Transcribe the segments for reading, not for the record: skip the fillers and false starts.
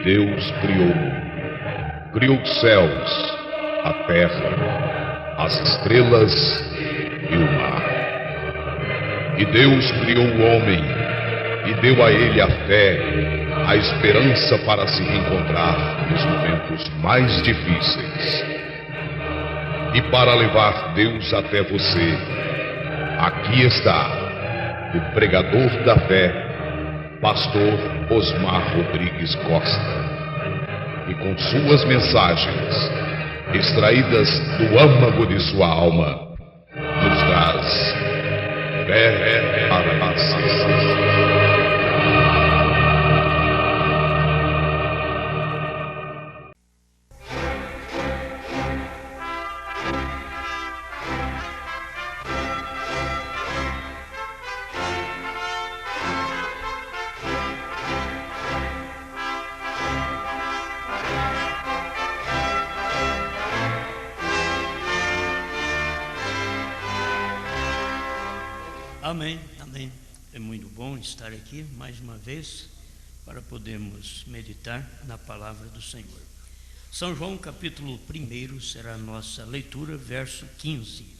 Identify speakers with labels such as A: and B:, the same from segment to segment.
A: Deus criou os céus, a terra, as estrelas e o mar. E Deus criou o homem e deu a ele a fé, a esperança para se reencontrar nos momentos mais difíceis. E para levar Deus até você, aqui está o pregador da fé, Pastor Osmar Rodrigues Costa, e com suas mensagens, extraídas do âmago de sua alma, nos traz fé para a nação.
B: Amém, amém. É muito bom estar aqui mais uma vez para podermos meditar na palavra do Senhor. São João capítulo 1 será a nossa leitura, verso 15.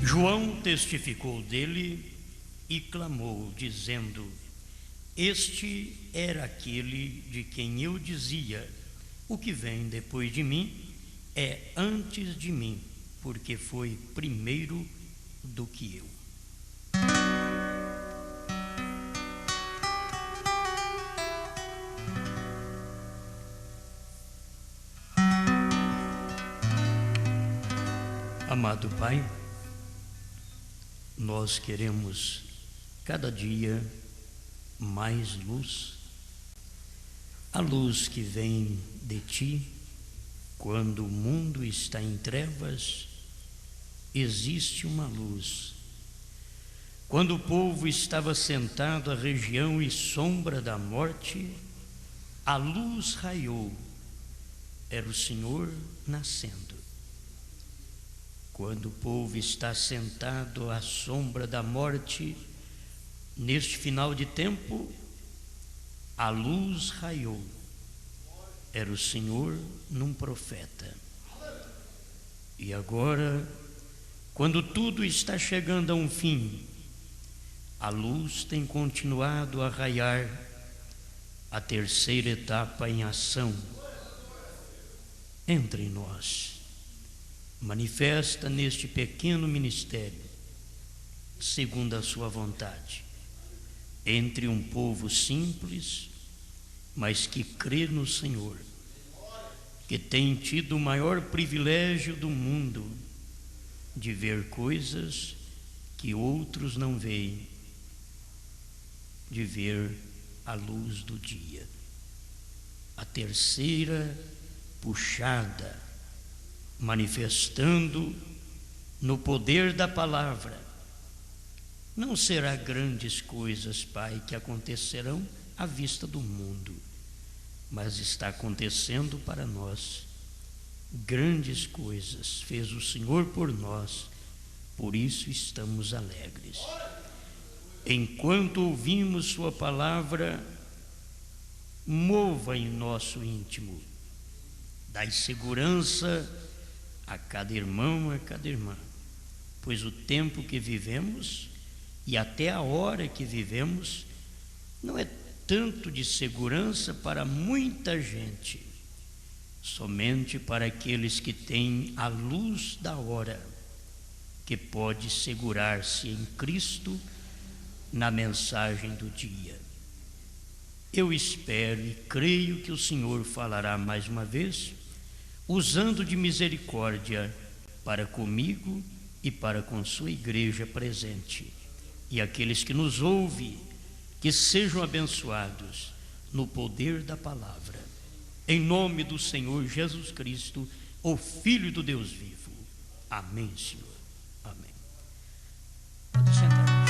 B: João testificou dele e clamou, dizendo: Este era aquele de quem eu dizia: o que vem depois de mim é antes de mim, porque foi primeiro do que eu. Amado Pai, nós queremos cada dia mais luz, a luz que vem de Ti. Quando o mundo está em trevas, existe uma luz. Quando o povo estava sentado à região e sombra da morte, a luz raiou, era o Senhor nascendo. Quando o povo está sentado à sombra da morte, neste final de tempo, a luz raiou. Era o Senhor num profeta. E agora, quando tudo está chegando a um fim, a luz tem continuado a raiar, a terceira etapa em ação entre nós. Manifesta neste pequeno ministério, segundo a sua vontade, entre um povo simples, mas que crê no Senhor, que tem tido o maior privilégio do mundo de ver coisas que outros não veem, de ver a luz do dia. A terceira puxada, manifestando no poder da palavra. Não será grandes coisas, Pai, que acontecerão à vista do mundo, mas está acontecendo para nós. Grandes coisas fez o Senhor por nós, por isso estamos alegres. Enquanto ouvimos Sua palavra, mova em nosso íntimo, dai segurança a cada irmão, a cada irmã, pois o tempo que vivemos e até a hora que vivemos não é tanto de segurança para muita gente, somente para aqueles que têm a luz da hora, que pode segurar-se em Cristo na mensagem do dia. Eu espero e creio que o Senhor falará mais uma vez, usando de misericórdia para comigo e para com sua igreja presente. E aqueles que nos ouvem, que sejam abençoados no poder da palavra. Em nome do Senhor Jesus Cristo, o Filho do Deus vivo. Amém, Senhor. Amém. Pode sentar.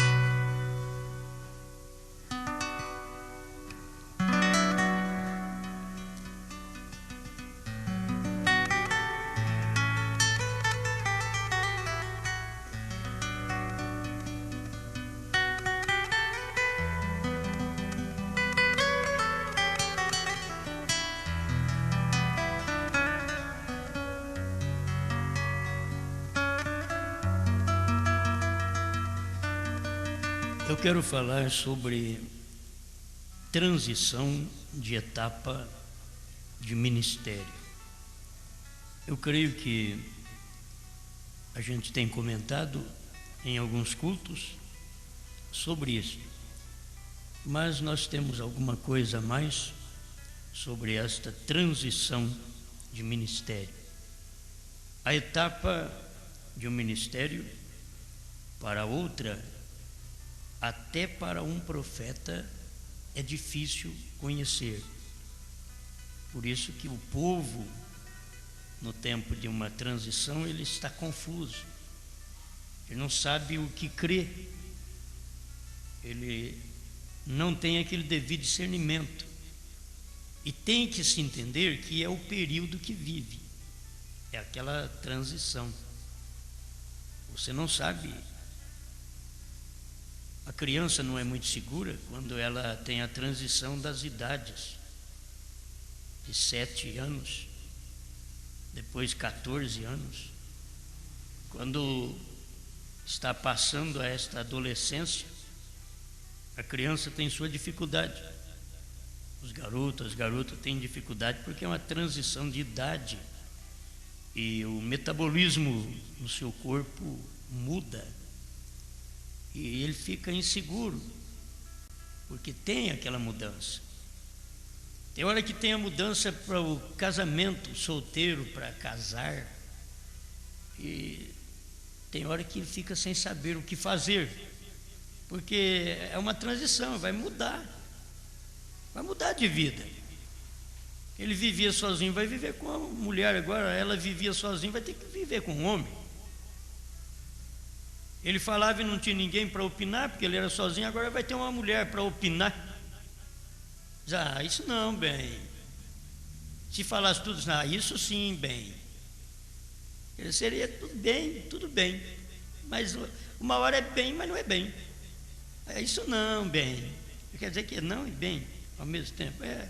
B: Eu quero falar sobre transição de etapa de ministério. Eu creio que a gente tem comentado em alguns cultos sobre isso, mas nós temos alguma coisa a mais sobre esta transição de ministério. A etapa de um ministério para outra, até para um profeta, é difícil conhecer. Por isso que o povo, no tempo de uma transição, ele está confuso. Ele não sabe o que crer. Ele não tem aquele devido discernimento. E tem que se entender que é o período que vive. É aquela transição. Você não sabe. A criança não é muito segura quando ela tem a transição das idades. De 7 anos, depois 14 anos. Quando está passando a esta adolescência, a criança tem sua dificuldade. Os garotos, as garotas têm dificuldade porque é uma transição de idade. E o metabolismo no seu corpo muda. E ele fica inseguro, porque tem aquela mudança. Tem hora que tem a mudança para o casamento, solteiro para casar. E tem hora que ele fica sem saber o que fazer, porque é uma transição, vai mudar de vida. Ele vivia sozinho, vai viver com a mulher agora. Ela vivia sozinha, vai ter que viver com um homem. Ele falava e não tinha ninguém para opinar, porque ele era sozinho, agora vai ter uma mulher para opinar. Já, isso não, bem. Se falasse tudo, isso sim, bem. Ele seria tudo bem. Mas uma hora é bem, mas não é bem. Isso não, bem. Quer dizer que não e bem ao mesmo tempo. É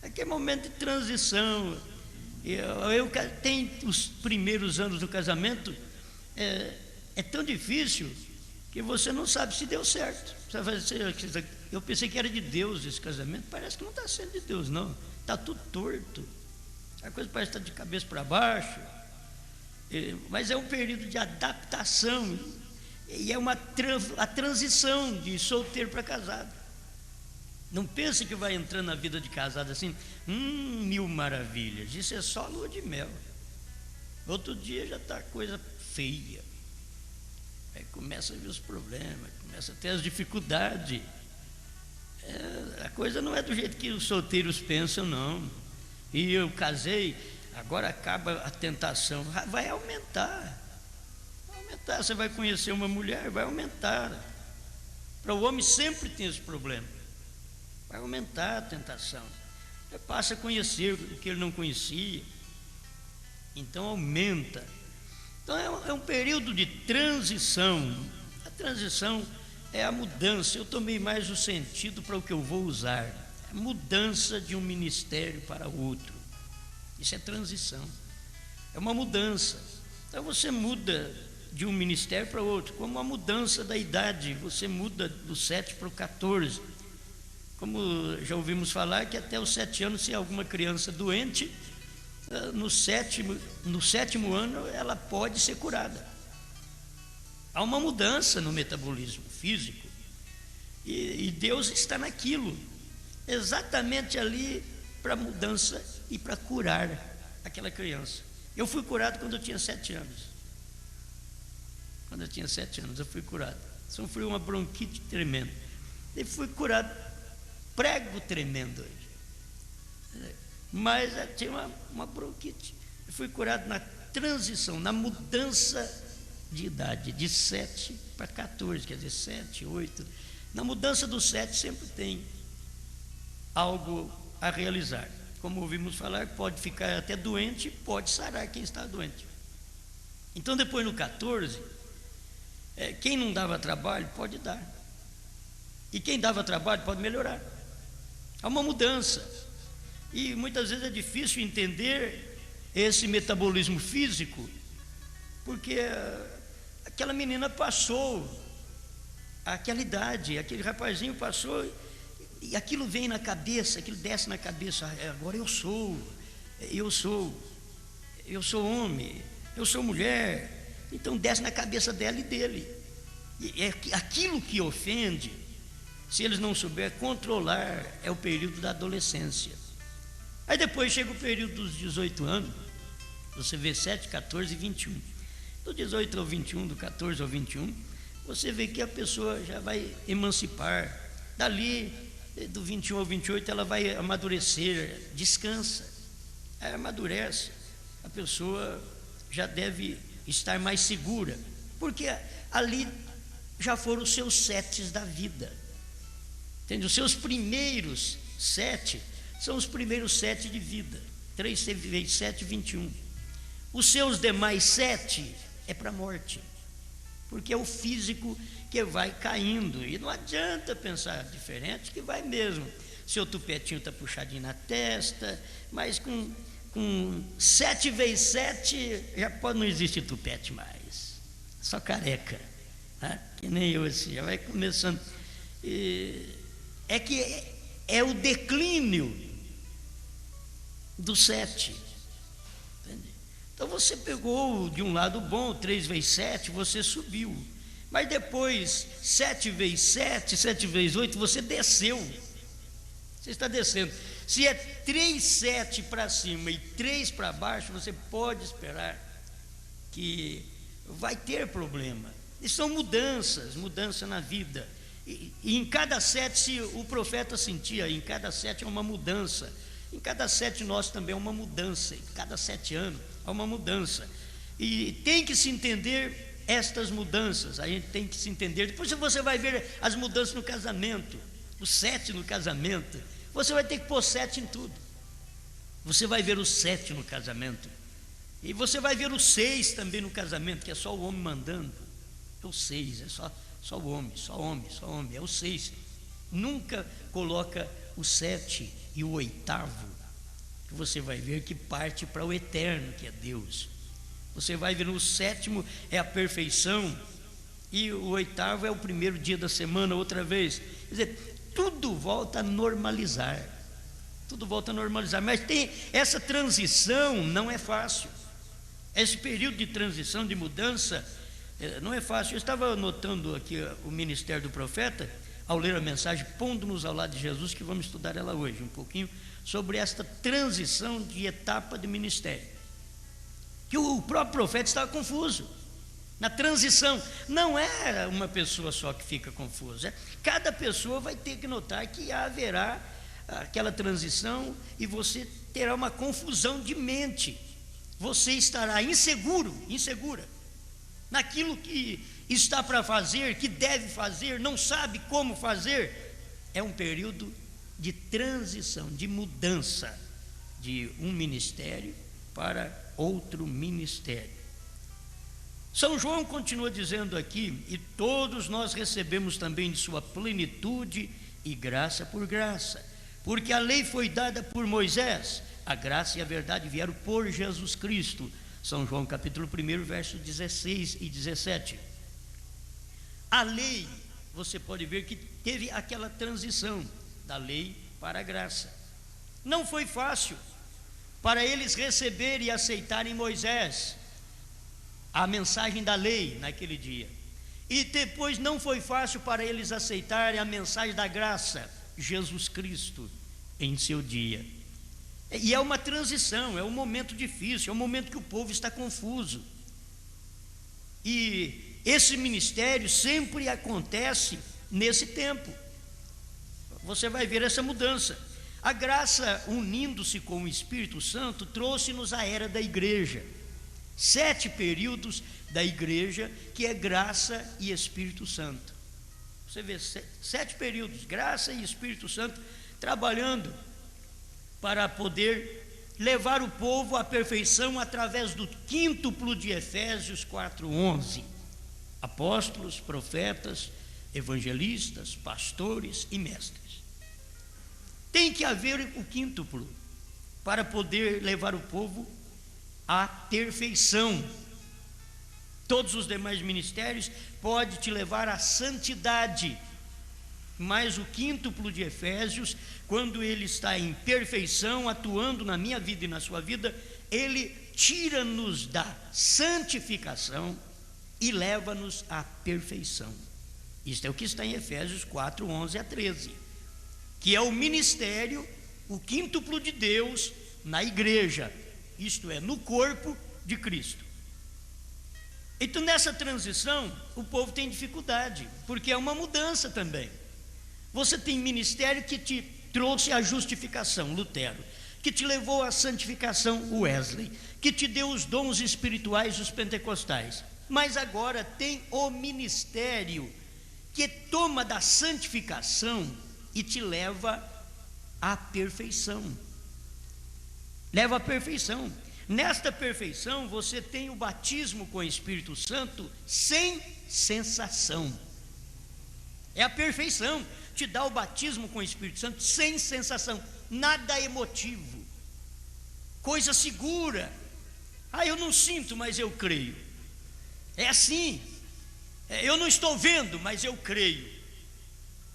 B: aquele momento de transição. Tem os primeiros anos do casamento, é tão difícil que você não sabe se deu certo. Eu pensei que era de Deus esse casamento, parece que não está sendo de Deus, não. Está tudo torto, a coisa parece estar de cabeça para baixo. Mas é um período de adaptação, e é a transição de solteiro para casado. Não pense que vai entrando na vida de casado assim, mil maravilhas. Isso é só lua de mel. Outro dia já está coisa feia. Aí começa a ver os problemas, começa a ter as dificuldades. A coisa não é do jeito que os solteiros pensam, não. E eu casei, agora acaba a tentação. Vai aumentar. Você vai conhecer uma mulher, vai aumentar. Para o homem sempre tem esse problema. Vai aumentar a tentação. Ele passa a conhecer o que ele não conhecia. Então aumenta. Então é um período de transição. A transição é a mudança. Eu tomei mais o sentido para o que eu vou usar. A mudança de um ministério para outro. Isso é transição. É uma mudança. Então você muda de um ministério para outro, como a mudança da idade. Você muda do 7 para o 14. Como já ouvimos falar que até os 7 anos, se alguma criança doente, no sétimo ano ela pode ser curada. Há uma mudança no metabolismo físico, e Deus está naquilo, exatamente ali, para mudança e para curar aquela criança. Eu fui curado quando eu tinha 7 anos. Quando eu tinha 7 anos eu fui curado. Sofri uma bronquite tremenda e fui curado, prego tremendo, mas tinha uma bronquite. Eu fui curado na transição, na mudança de idade, de 7 para 14, quer dizer, 7, 8. Na mudança do 7 sempre tem algo a realizar. Como ouvimos falar, pode ficar até doente, pode sarar quem está doente. Então depois no 14, quem não dava trabalho pode dar, e quem dava trabalho pode melhorar. Há uma mudança, e muitas vezes é difícil entender esse metabolismo físico, porque aquela menina passou aquela idade, aquele rapazinho passou e aquilo vem na cabeça, aquilo desce na cabeça. Agora eu sou homem, eu sou mulher. Então desce na cabeça dela e dele. E é aquilo que ofende, se eles não souberem controlar, é o período da adolescência. Aí depois chega o período dos 18 anos, você vê 7, 14 e 21. Do 18 ao 21, do 14 ao 21, você vê que a pessoa já vai emancipar. Dali, do 21 ao 28, ela vai amadurecer, descansa, aí amadurece. A pessoa já deve estar mais segura, porque ali já foram os seus setes da vida. Entende? Os seus primeiros 7 são os primeiros 7 de vida. 3 vezes 7, 21. Os seus demais 7 é para a morte, porque é o físico que vai caindo, e não adianta pensar diferente, que vai mesmo. Seu tupetinho está puxadinho na testa, mas com 7 vezes 7 já pode não existir tupete mais, só careca, né? Que nem eu assim, já vai começando. É que é o declínio do 7. Então você pegou de um lado bom, 3 vezes 7, você subiu. Mas depois, 7 vezes 7, 7 vezes 8, você desceu. Você está descendo. Se é 3 7 para cima e 3 para baixo, você pode esperar que vai ter problema. E são mudança na vida. E em cada 7, se o profeta sentia, em cada 7 é uma mudança. Em cada 7 nós também é uma mudança. Em cada 7 anos há uma mudança. E tem que se entender estas mudanças. A gente tem que se entender. Depois você vai ver as mudanças no casamento, o 7 no casamento. Você vai ter que pôr 7 em tudo. Você vai ver o 7 no casamento. E você vai ver o 6 também no casamento, que é só o homem mandando. É o 6, é só o homem, só homem, é o 6. Nunca coloca o 7 e o 8º, que você vai ver que parte para o eterno, que é Deus. Você vai ver no 7º é a perfeição, e o 8º é o primeiro dia da semana, outra vez. Quer dizer, tudo volta a normalizar. Tudo volta a normalizar. Mas tem essa transição, não é fácil. Esse período de transição, de mudança, não é fácil. Eu estava notando aqui o ministério do profeta, ao ler a mensagem, pondo-nos ao lado de Jesus, que vamos estudar ela hoje, um pouquinho, sobre esta transição de etapa de ministério. Que o próprio profeta estava confuso. Na transição, não é uma pessoa só que fica confusa. Cada pessoa vai ter que notar que haverá aquela transição, e você terá uma confusão de mente. Você estará insegura naquilo que está para fazer, que deve fazer, não sabe como fazer. É um período de transição, de mudança de um ministério para outro ministério. São João continua dizendo aqui: e todos nós recebemos também de sua plenitude e graça por graça, porque a lei foi dada por Moisés, a graça e a verdade vieram por Jesus Cristo. São João capítulo 1, versos 16 e 17. A lei, você pode ver que teve aquela transição da lei para a graça. Não foi fácil para eles receberem e aceitarem Moisés, a mensagem da lei naquele dia. E depois não foi fácil para eles aceitarem a mensagem da graça, Jesus Cristo, em seu dia. E é uma transição, é um momento difícil, é um momento que o povo está confuso. E esse ministério sempre acontece nesse tempo. Você vai ver essa mudança. A graça, unindo-se com o Espírito Santo, trouxe-nos a era da igreja. 7 períodos da igreja, que é graça e Espírito Santo. Você vê 7 períodos, graça e Espírito Santo, trabalhando para poder levar o povo à perfeição através do quíntuplo de Efésios 4:11. Apóstolos, profetas, evangelistas, pastores e mestres. Tem que haver o quíntuplo para poder levar o povo à perfeição. Todos os demais ministérios podem te levar à santidade, mas o quíntuplo de Efésios, quando ele está em perfeição, atuando na minha vida e na sua vida, ele tira-nos da santificação e leva-nos à perfeição. Isto é o que está em Efésios 4, 11 a 13, que é o ministério, o quíntuplo de Deus na igreja, isto é, no corpo de Cristo. Então, nessa transição, o povo tem dificuldade, porque é uma mudança também. Você tem ministério que te trouxe a justificação, Lutero, que te levou à santificação, Wesley, que te deu os dons espirituais, os pentecostais. Mas agora tem o ministério que toma da santificação e te leva à perfeição. Leva à perfeição. Nesta perfeição você tem o batismo com o Espírito Santo sem sensação. É a perfeição. Te dá o batismo com o Espírito Santo sem sensação, nada emotivo, coisa segura. Eu não sinto, mas eu creio. É assim. Eu não estou vendo, mas eu creio.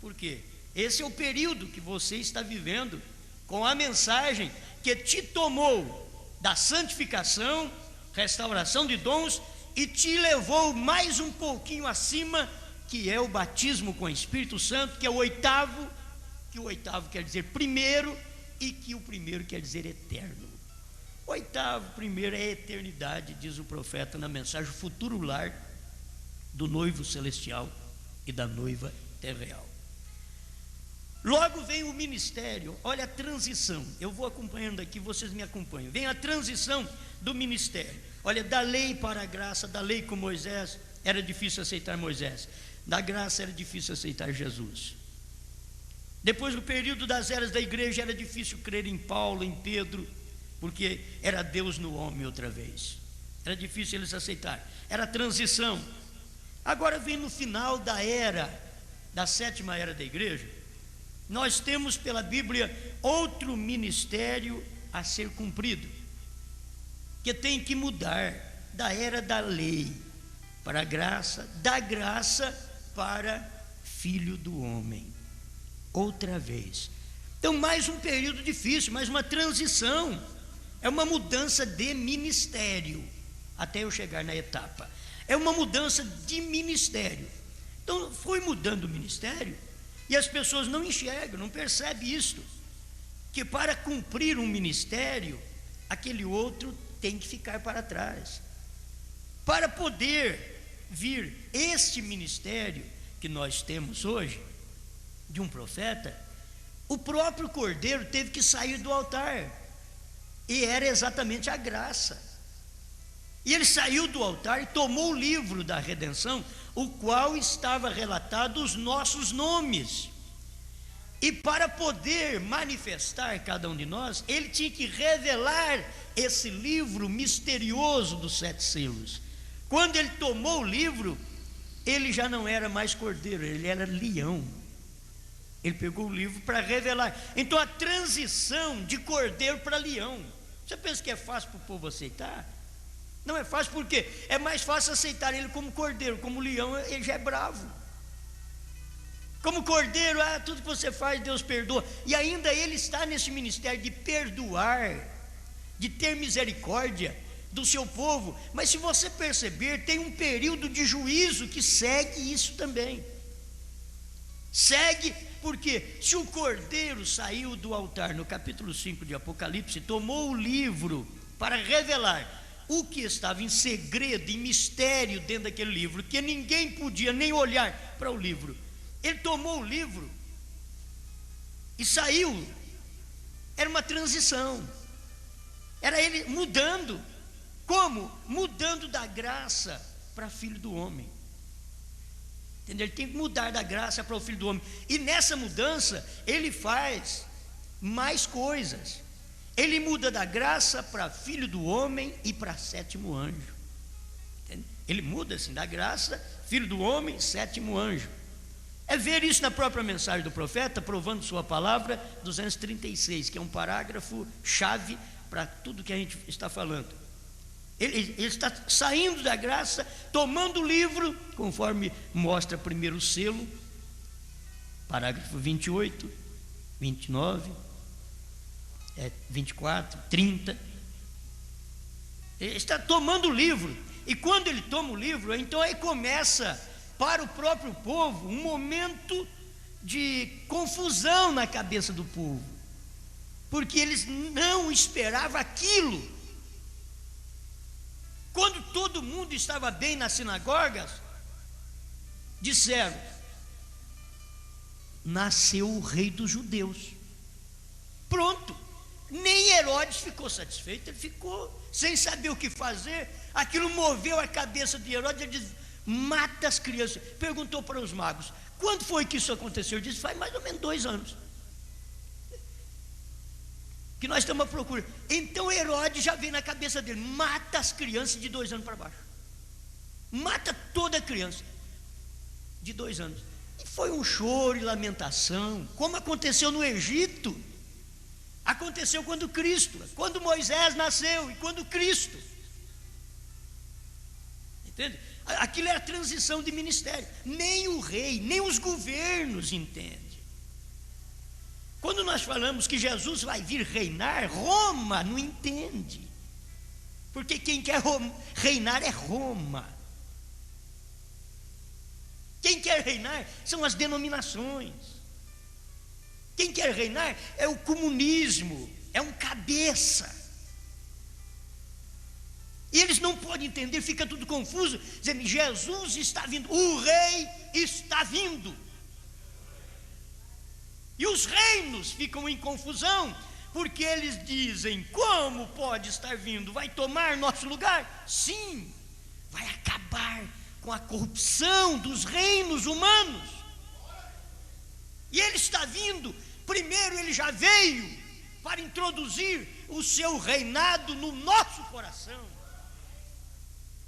B: Por quê? Esse é o período que você está vivendo com a mensagem que te tomou da santificação, restauração de dons e te levou mais um pouquinho acima, que é o batismo com o Espírito Santo, que é o oitavo, que o oitavo quer dizer primeiro e que o primeiro quer dizer eterno. Oitavo, primeiro é a eternidade, diz o profeta na mensagem, o futuro lar do noivo celestial e da noiva terreal. Logo vem o ministério, olha a transição, eu vou acompanhando aqui, vocês me acompanham. Vem a transição do ministério, olha, da lei para a graça, da lei com Moisés, era difícil aceitar Moisés, da graça era difícil aceitar Jesus. Depois do período das eras da igreja, era difícil crer em Paulo, em Pedro, porque era Deus no homem outra vez, era difícil eles aceitarem, era transição. Agora vem no final da era, da sétima era da igreja, nós temos pela Bíblia outro ministério a ser cumprido, que tem que mudar da era da lei para a graça, da graça para filho do homem, outra vez. Então mais um período difícil, mais uma transição, é uma mudança de ministério, até eu chegar na etapa, é uma mudança de ministério. Então foi mudando o ministério, e as pessoas não enxergam, não percebem isto, que para cumprir um ministério, aquele outro tem que ficar para trás. Para poder vir este ministério que nós temos hoje, de um profeta, o próprio Cordeiro teve que sair do altar, e era exatamente a graça. E ele saiu do altar e tomou o livro da redenção, o qual estava relatado os nossos nomes. E para poder manifestar cada um de nós, ele tinha que revelar esse livro misterioso dos 7 selos. Quando ele tomou o livro, ele já não era mais cordeiro, ele era leão. Ele pegou o livro para revelar. Então a transição de cordeiro para leão, você pensa que é fácil para o povo aceitar? Não é fácil, porque é mais fácil aceitar ele como cordeiro, como leão ele já é bravo. Como cordeiro, tudo que você faz Deus perdoa, e ainda ele está nesse ministério de perdoar, de ter misericórdia do seu povo. Mas se você perceber, tem um período de juízo que segue isso também. Segue, porque se o cordeiro saiu do altar no capítulo 5 de Apocalipse, tomou o livro para revelar o que estava em segredo, em mistério dentro daquele livro, que ninguém podia nem olhar para o livro, ele tomou o livro e saiu. Era uma transição, era ele mudando. Como? Mudando da graça para filho do homem. Entendeu? Ele tem que mudar da graça para o filho do homem, e nessa mudança ele faz mais coisas. Ele muda da graça para filho do homem e para 7º anjo. Entende? Ele muda assim, da graça, filho do homem, 7º anjo. É ver isso na própria mensagem do profeta, provando sua palavra, 236, que é um parágrafo chave para tudo que a gente está falando. Ele está saindo da graça, tomando o livro, conforme mostra primeiro o selo, parágrafo 28, 29, 24, 30. Ele está tomando o livro, e quando ele toma o livro, então aí começa para o próprio povo um momento de confusão na cabeça do povo, porque eles não esperavam aquilo. Quando todo mundo estava bem nas sinagogas, disseram: nasceu o rei dos judeus. Pronto. Nem Herodes ficou satisfeito, ele ficou sem saber o que fazer. Aquilo moveu a cabeça de Herodes. Ele disse: mata as crianças. Perguntou para os magos: quando foi que isso aconteceu? Ele disse: faz mais ou menos 2 anos que nós estamos à procura. Então Herodes já veio na cabeça dele: mata as crianças de 2 anos para baixo. Mata toda criança de 2 anos. E foi um choro e lamentação, como aconteceu no Egito. Aconteceu quando Moisés nasceu e quando Cristo. Entende? Aquilo é a transição de ministério. Nem o rei, nem os governos entendem. Quando nós falamos que Jesus vai vir reinar, Roma não entende. Porque quem quer reinar é Roma. Quem quer reinar são as denominações. Quem quer reinar é o comunismo, é um cabeça. E eles não podem entender, fica tudo confuso, dizendo: Jesus está vindo, o rei está vindo. E os reinos ficam em confusão, porque eles dizem: como pode estar vindo? Vai tomar nosso lugar? Sim, vai acabar com a corrupção dos reinos humanos. E ele está vindo. Primeiro ele já veio para introduzir o seu reinado no nosso coração.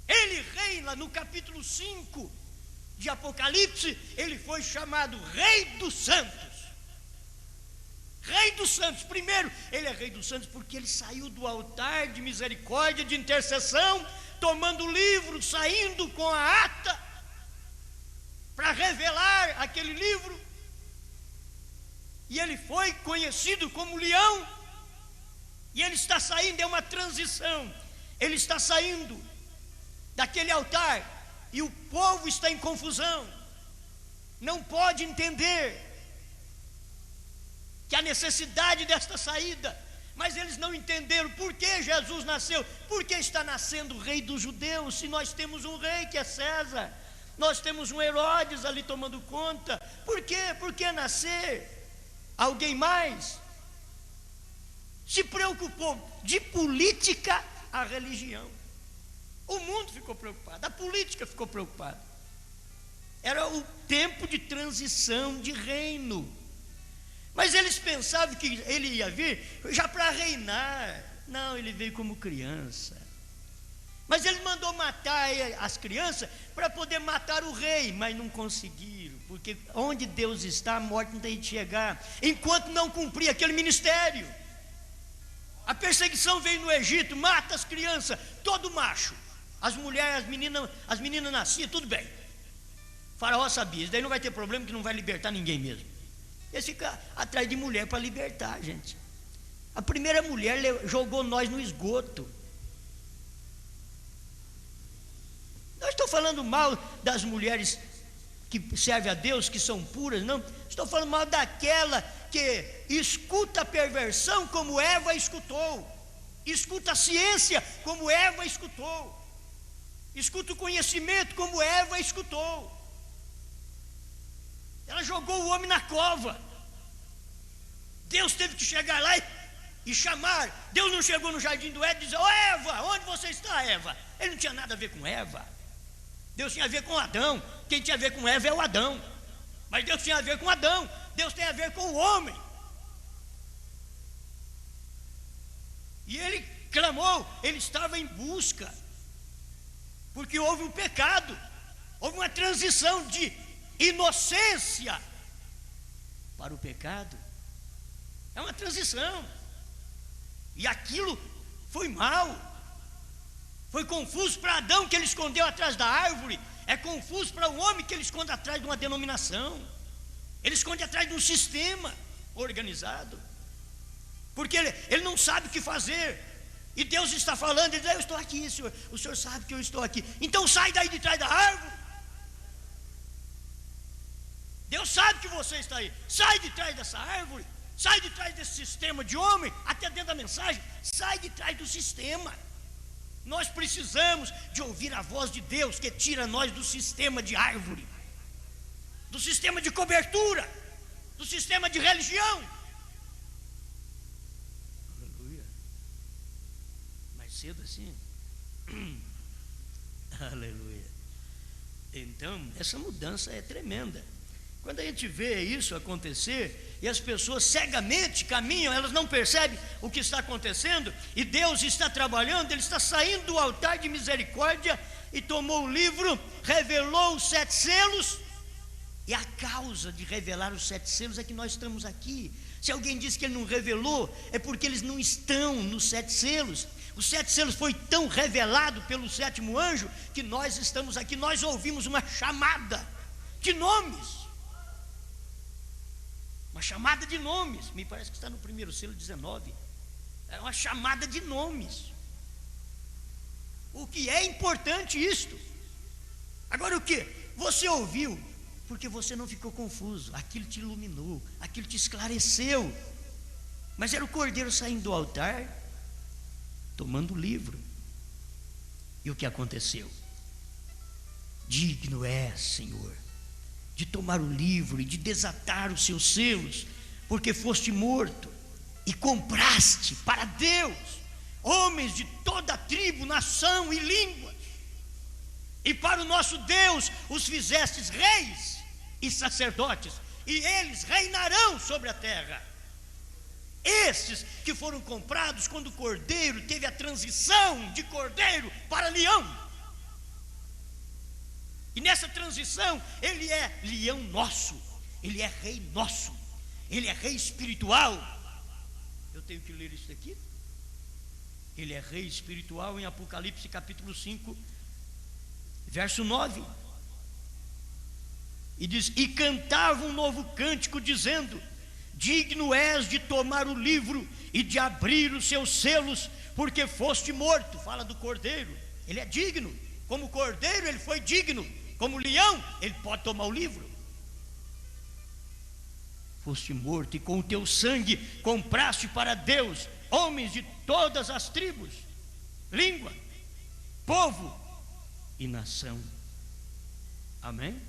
B: Ele reina. No capítulo 5 de Apocalipse, ele foi chamado Rei dos Santos. Rei dos Santos. Primeiro, ele é Rei dos Santos porque ele saiu do altar de misericórdia, de intercessão, tomando o livro, saindo com a ata para revelar aquele livro. E ele foi conhecido como leão. E ele está saindo, é uma transição. Ele está saindo daquele altar e o povo está em confusão. Não pode entender que a necessidade desta saída. Mas eles não entenderam por que Jesus nasceu. Por que está nascendo o rei dos judeus, se nós temos um rei que é César? Nós temos um Herodes ali tomando conta. Por quê? Por que nascer alguém mais? Se preocupou de política a religião. O mundo ficou preocupado, a política ficou preocupada. Era o tempo de transição de reino. Mas eles pensavam que ele ia vir já para reinar. Não, ele veio como criança. Mas ele mandou matar as crianças para poder matar o rei, mas não conseguiram, porque onde Deus está, a morte não tem de chegar, enquanto não cumprir aquele ministério. A perseguição veio no Egito: mata as crianças, todo macho. As mulheres, as meninas nasciam, tudo bem. O faraó sabia, isso daí não vai ter problema, que não vai libertar ninguém mesmo. Eles ficam atrás de mulher para libertar, gente. A primeira mulher jogou nós no esgoto. Não estou falando mal das mulheres que servem a Deus, que são puras, não. Estou falando mal daquela que escuta a perversão como Eva escutou, escuta a ciência como Eva escutou, escuta o conhecimento como Eva escutou. Ela jogou o homem na cova. Deus teve que chegar lá e chamar. Deus não chegou no jardim do Éden e disse: ô Eva, onde você está, Eva? Ele não tinha nada a ver com Eva. Deus tinha a ver com Adão. Quem tinha a ver com Eva é o Adão. Mas Deus tinha a ver com Adão. Deus tem a ver com o homem. E ele clamou, ele estava em busca, porque houve um pecado, houve uma transição de inocência para o pecado. É uma transição. E aquilo foi mal. Foi confuso para Adão, que ele escondeu atrás da árvore. É confuso para o homem, que ele esconde atrás de uma denominação. Ele esconde atrás de um sistema organizado, porque ele não sabe o que fazer. E Deus está falando, ele diz: eu estou aqui, Senhor. O Senhor sabe que eu estou aqui. Então sai daí de trás da árvore. Deus sabe que você está aí. Sai de trás dessa árvore. Sai de trás desse sistema de homem. Até dentro da mensagem, sai de trás do sistema. Nós precisamos de ouvir a voz de Deus, que tira nós do sistema de árvore, do sistema de cobertura, do sistema de religião. Aleluia. Mais cedo assim. Aleluia. Então, essa mudança é tremenda. Quando a gente vê isso acontecer, e as pessoas cegamente caminham, elas não percebem o que está acontecendo, e Deus está trabalhando, Ele está saindo do altar de misericórdia, e tomou o livro, revelou os 7 selos, e a causa de revelar os 7 selos é que nós estamos aqui. Se alguém diz que Ele não revelou, é porque eles não estão nos 7 selos. Os 7 selos foi tão revelado pelo 7º anjo, que nós estamos aqui. Nós ouvimos uma chamada de nomes, uma chamada de nomes. Me parece que está no 1º selo 19. É uma chamada de nomes. O que é importante isto. Agora o que? Você ouviu porque você não ficou confuso. Aquilo te iluminou, aquilo te esclareceu. Mas era o cordeiro saindo do altar, tomando o livro. E o que aconteceu? Digno é, Senhor, de tomar o livro e de desatar os seus selos, porque foste morto e compraste para Deus homens de toda tribo, nação e língua, e para o nosso Deus os fizestes reis e sacerdotes, e eles reinarão sobre a terra. Estes que foram comprados quando o cordeiro teve a transição de cordeiro para leão. E nessa transição, ele é leão nosso, ele é rei nosso, ele é rei espiritual. Eu tenho que ler isso aqui. Ele é rei espiritual em Apocalipse capítulo 5, verso 9. E diz: e cantava um novo cântico, dizendo: digno és de tomar o livro e de abrir os seus selos, porque foste morto. Fala do cordeiro, ele é digno. Como cordeiro ele foi digno, como leão ele pode tomar o livro. Foste morto, e com o teu sangue compraste para Deus homens de todas as tribos, língua, povo e nação. Amém?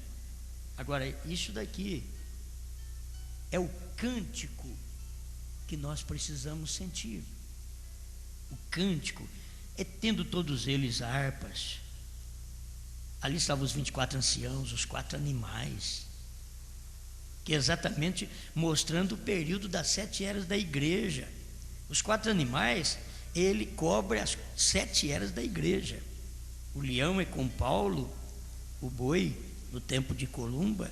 B: Agora, isso daqui é o cântico que nós precisamos sentir. O cântico é tendo todos eles harpas. Ali estavam os 24 anciãos, os 4 animais, que é exatamente mostrando o período das 7 eras da igreja. Os 4 animais, ele cobre as 7 eras da igreja. O leão é com Paulo, o boi no tempo de Columba,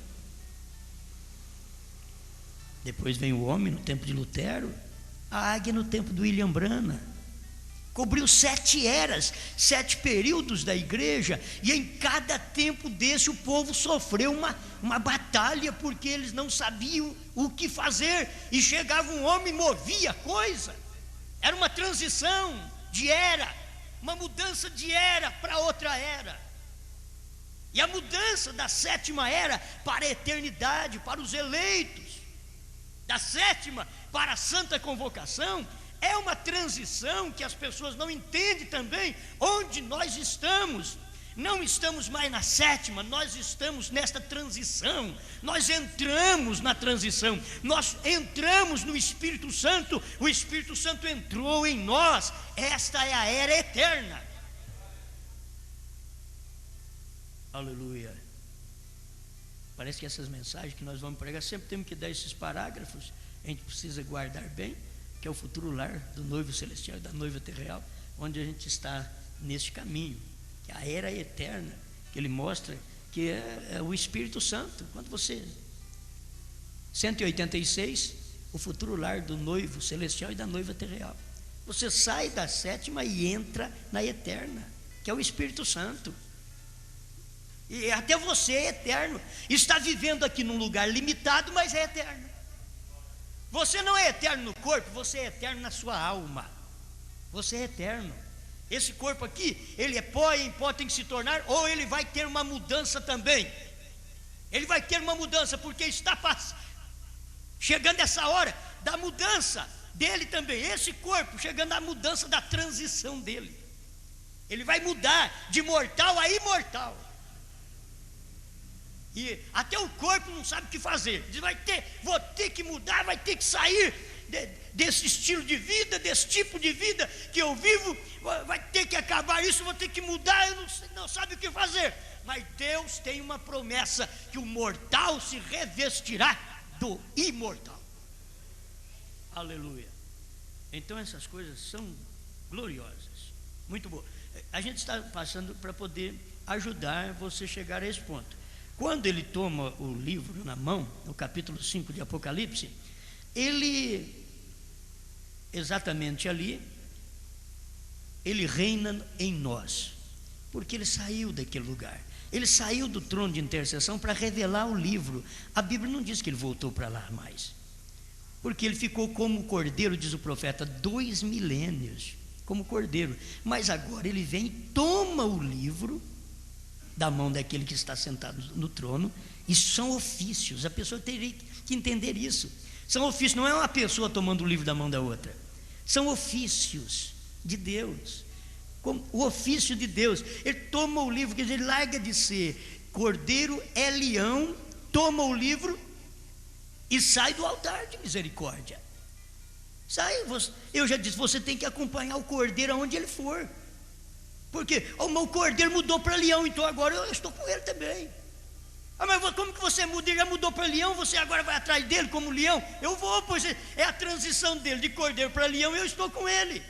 B: depois vem o homem no tempo de Lutero, a águia no tempo do William Branham. Cobriu 7 eras, 7 períodos da igreja, e em cada tempo desse o povo sofreu uma batalha, porque eles não sabiam o que fazer, e chegava um homem e movia a coisa. Era uma transição de era, uma mudança de era para outra era. E a mudança da 7ª era para a eternidade, para os eleitos, da 7ª para a santa convocação, é uma transição que as pessoas não entendem também onde nós estamos. Não estamos mais na 7ª, nós estamos nesta transição. Nós entramos na transição, nós entramos no Espírito Santo, o Espírito Santo entrou em nós. Esta é a era eterna. Aleluia. Parece que essas mensagens que nós vamos pregar, sempre temos que dar esses parágrafos. A gente precisa guardar bem, que é o futuro lar do noivo celestial e da noiva terrenal, onde a gente está neste caminho, que é a era eterna, que ele mostra que é o Espírito Santo. Quando você 186, o futuro lar do noivo celestial e da noiva terrenal, você sai da 7ª e entra na eterna. que é o Espírito Santo. E até você é eterno, está vivendo aqui num lugar limitado, mas é eterno. Você não é eterno no corpo, você é eterno na sua alma. Você é eterno. Esse corpo aqui, ele é pó e em pó tem que se tornar, ou ele vai ter uma mudança também. Ele vai ter uma mudança, porque está chegando essa hora da mudança dele também. Esse corpo, chegando à mudança da transição dele. Ele vai mudar de mortal a imortal. E até o corpo não sabe o que fazer. Diz, vou ter que mudar, vai ter que sair desse estilo de vida, desse tipo de vida que eu vivo, vai ter que acabar isso, vou ter que mudar, eu não sabe o que fazer. Mas Deus tem uma promessa, que o mortal se revestirá do imortal. Aleluia. Então essas coisas são gloriosas, muito boa. A gente está passando para poder ajudar você a chegar a esse ponto. Quando ele toma o livro na mão, no capítulo 5 de Apocalipse, ele, exatamente ali, ele reina em nós, porque ele saiu daquele lugar, ele saiu do trono de intercessão para revelar o livro. A Bíblia não diz que ele voltou para lá mais, porque ele ficou como cordeiro, diz o profeta, 2 milênios, como cordeiro, mas agora ele vem e toma o livro da mão daquele que está sentado no trono. Isso são ofícios, a pessoa teria que entender isso. São ofícios, não é uma pessoa tomando o livro da mão da outra, são ofícios de Deus. Como o ofício de Deus, ele toma o livro, quer dizer, ele larga de ser cordeiro, é leão, toma o livro e sai do altar de misericórdia. Sai, eu já disse, você tem que acompanhar o cordeiro aonde ele for, porque o cordeiro mudou para leão, então agora eu estou com ele também. Mas como que você muda? Ele já mudou para leão, você agora vai atrás dele como leão? Eu vou, pois é a transição dele de cordeiro para leão, eu estou com ele.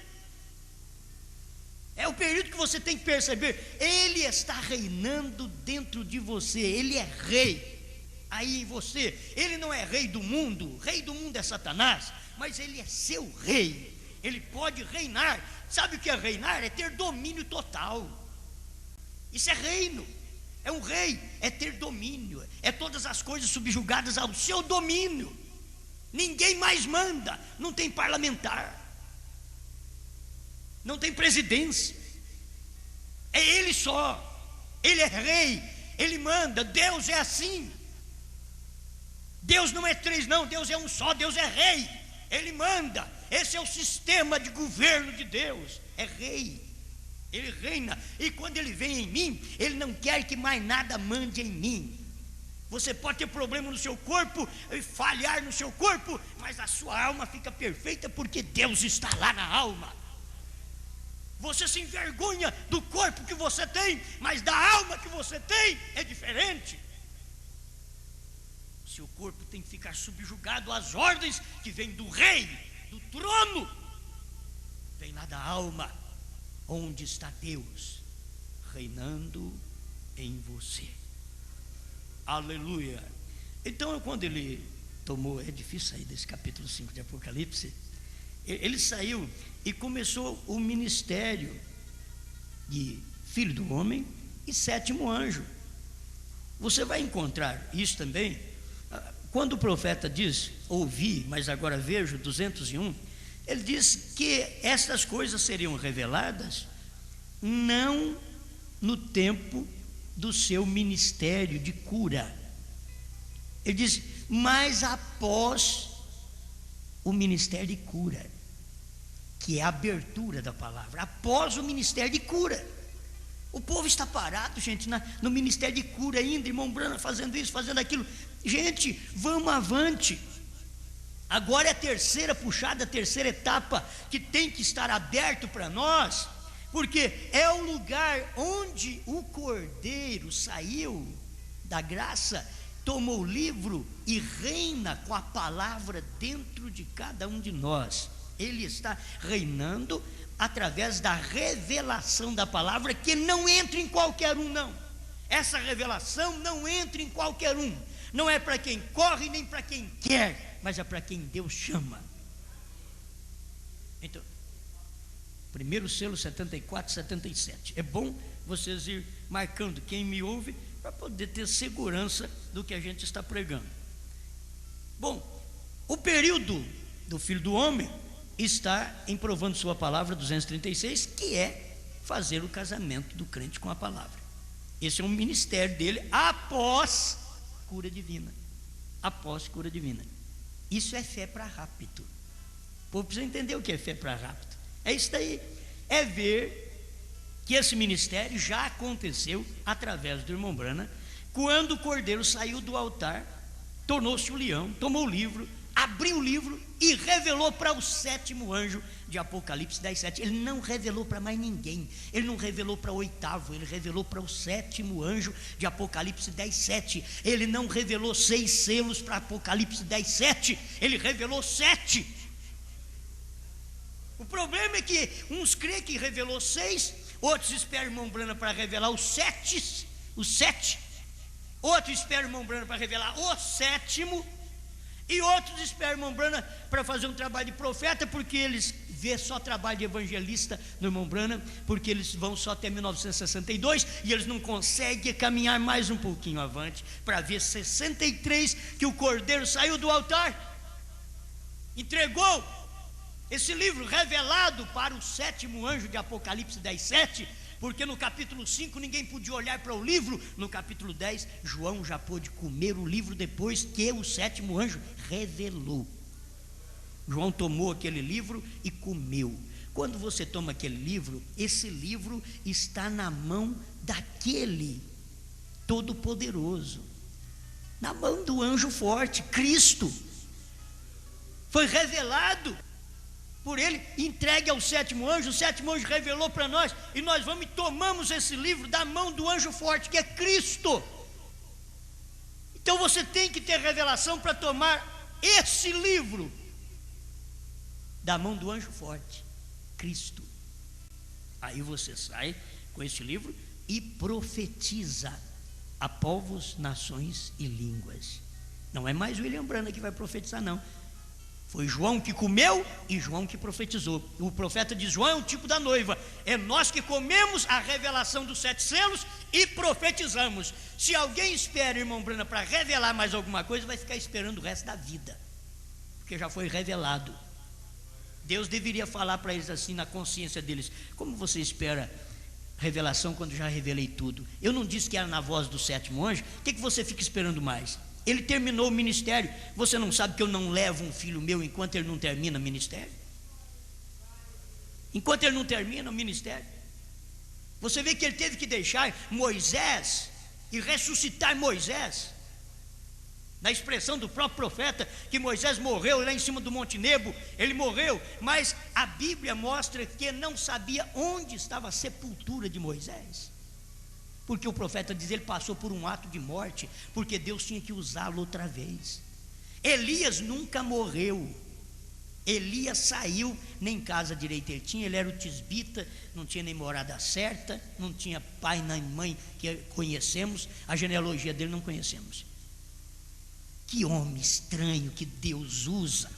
B: É o período que você tem que perceber, ele está reinando dentro de você, ele é rei aí em você. Ele não é rei do mundo, o rei do mundo é Satanás, mas ele é seu rei, ele pode reinar. Sabe o que é reinar? É ter domínio total. Isso é reino. É um rei, é ter domínio, é todas as coisas subjugadas ao seu domínio. Ninguém mais manda, não tem parlamentar, não tem presidência, é ele só. Ele é rei, ele manda. Deus é assim. Deus não é 3 não, Deus é um só, Deus é rei, ele manda. Esse é o sistema de governo de Deus, é rei, ele reina. E quando ele vem em mim, ele não quer que mais nada mande em mim. Você pode ter problema no seu corpo, falhar no seu corpo, mas a sua alma fica perfeita, porque Deus está lá na alma. Você se envergonha do corpo que você tem, mas da alma que você tem é diferente. O seu corpo tem que ficar subjugado às ordens que vêm do rei, do trono, vem lá da alma, onde está Deus reinando em você. Aleluia. Então, quando ele tomou, é difícil sair desse capítulo 5 de Apocalipse, ele saiu e começou o ministério de Filho do Homem e 7º anjo. Você vai encontrar isso também quando o profeta diz, ouvi, mas agora vejo, 201, ele diz que estas coisas seriam reveladas não no tempo do seu ministério de cura. Ele diz, mas após o ministério de cura, que é a abertura da palavra, após o ministério de cura. O povo está parado, gente, no ministério de cura ainda, irmão Brana fazendo isso, fazendo aquilo. Gente, vamos avante. Agora é a terceira puxada, a terceira etapa que tem que estar aberto para nós, porque é o lugar onde o Cordeiro saiu da graça, tomou o livro e reina com a palavra dentro de cada um de nós. Ele está reinando através da revelação da palavra, que não entra em qualquer um, não. Essa revelação não entra em qualquer um, não é para quem corre nem para quem quer, mas é para quem Deus chama. Então, Primeiro selo 74, 77. É bom vocês ir marcando quem me ouve, para poder ter segurança do que a gente está pregando. Bom, o período do Filho do Homem está em Provando Sua Palavra 236, que é fazer o casamento do crente com a palavra. Esse é um ministério dele após cura divina. Após cura divina. Isso é fé para rapto. O povo precisa entender o que é fé para rapto. É isso daí. É ver que esse ministério já aconteceu através do irmão Branham, quando o cordeiro saiu do altar, tornou-se o leão, tomou o livro, abriu o livro e revelou para o sétimo anjo de Apocalipse 10:7. Ele não revelou para mais ninguém, ele não revelou para o oitavo, ele revelou para o sétimo anjo de Apocalipse 10:7. Ele não revelou 6 selos para Apocalipse 10:7, ele revelou 7. O problema é que uns creem que revelou 6, outros esperam o irmão Branham para revelar os 7, outros esperam o irmão Branham para revelar o 7º, e outros esperam o irmão Branham para fazer um trabalho de profeta, porque eles vê só trabalho de evangelista no irmão Branham, porque eles vão só até 1962 e eles não conseguem caminhar mais um pouquinho avante para ver 63 que o cordeiro saiu do altar, entregou esse livro revelado para o sétimo anjo de Apocalipse 10:7, porque no capítulo 5 ninguém podia olhar para o livro, no capítulo 10 João já pôde comer o livro depois que o sétimo anjo revelou. João tomou aquele livro e comeu. Quando você toma aquele livro, esse livro está na mão daquele todo-poderoso, na mão do anjo forte, Cristo. Foi revelado por ele, entregue ao sétimo anjo. O sétimo anjo revelou para nós, e nós vamos e tomamos esse livro da mão do anjo forte, que é Cristo. Então você tem que ter revelação para tomar esse livro da mão do anjo forte, Cristo. Aí você sai com esse livro e profetiza a povos, nações e línguas. Não é mais William Branham que vai profetizar, não. Foi João que comeu e João que profetizou. O profeta de João é o tipo da noiva. É nós que comemos a revelação dos 7 selos e profetizamos. Se alguém espera, irmão Branham, para revelar mais alguma coisa, vai ficar esperando o resto da vida, porque já foi revelado. Deus deveria falar para eles assim, na consciência deles: como você espera revelação quando já revelei tudo? Eu não disse que era na voz do sétimo anjo? O que você fica esperando mais? Ele terminou o ministério. Você não sabe que eu não levo um filho meu enquanto ele não termina o ministério? Enquanto ele não termina o ministério. Você vê que ele teve que deixar Moisés e ressuscitar Moisés, na expressão do próprio profeta, que Moisés morreu lá em cima do Monte Nebo. Ele morreu, mas a Bíblia mostra que não sabia onde estava a sepultura de Moisés, porque o profeta diz: ele passou por um ato de morte, porque Deus tinha que usá-lo outra vez. Elias nunca morreu. Elias saiu, nem casa direita ele tinha, ele era o tisbita, não tinha nem morada certa, não tinha pai nem mãe que conhecemos, a genealogia dele não conhecemos. Que homem estranho que Deus usa,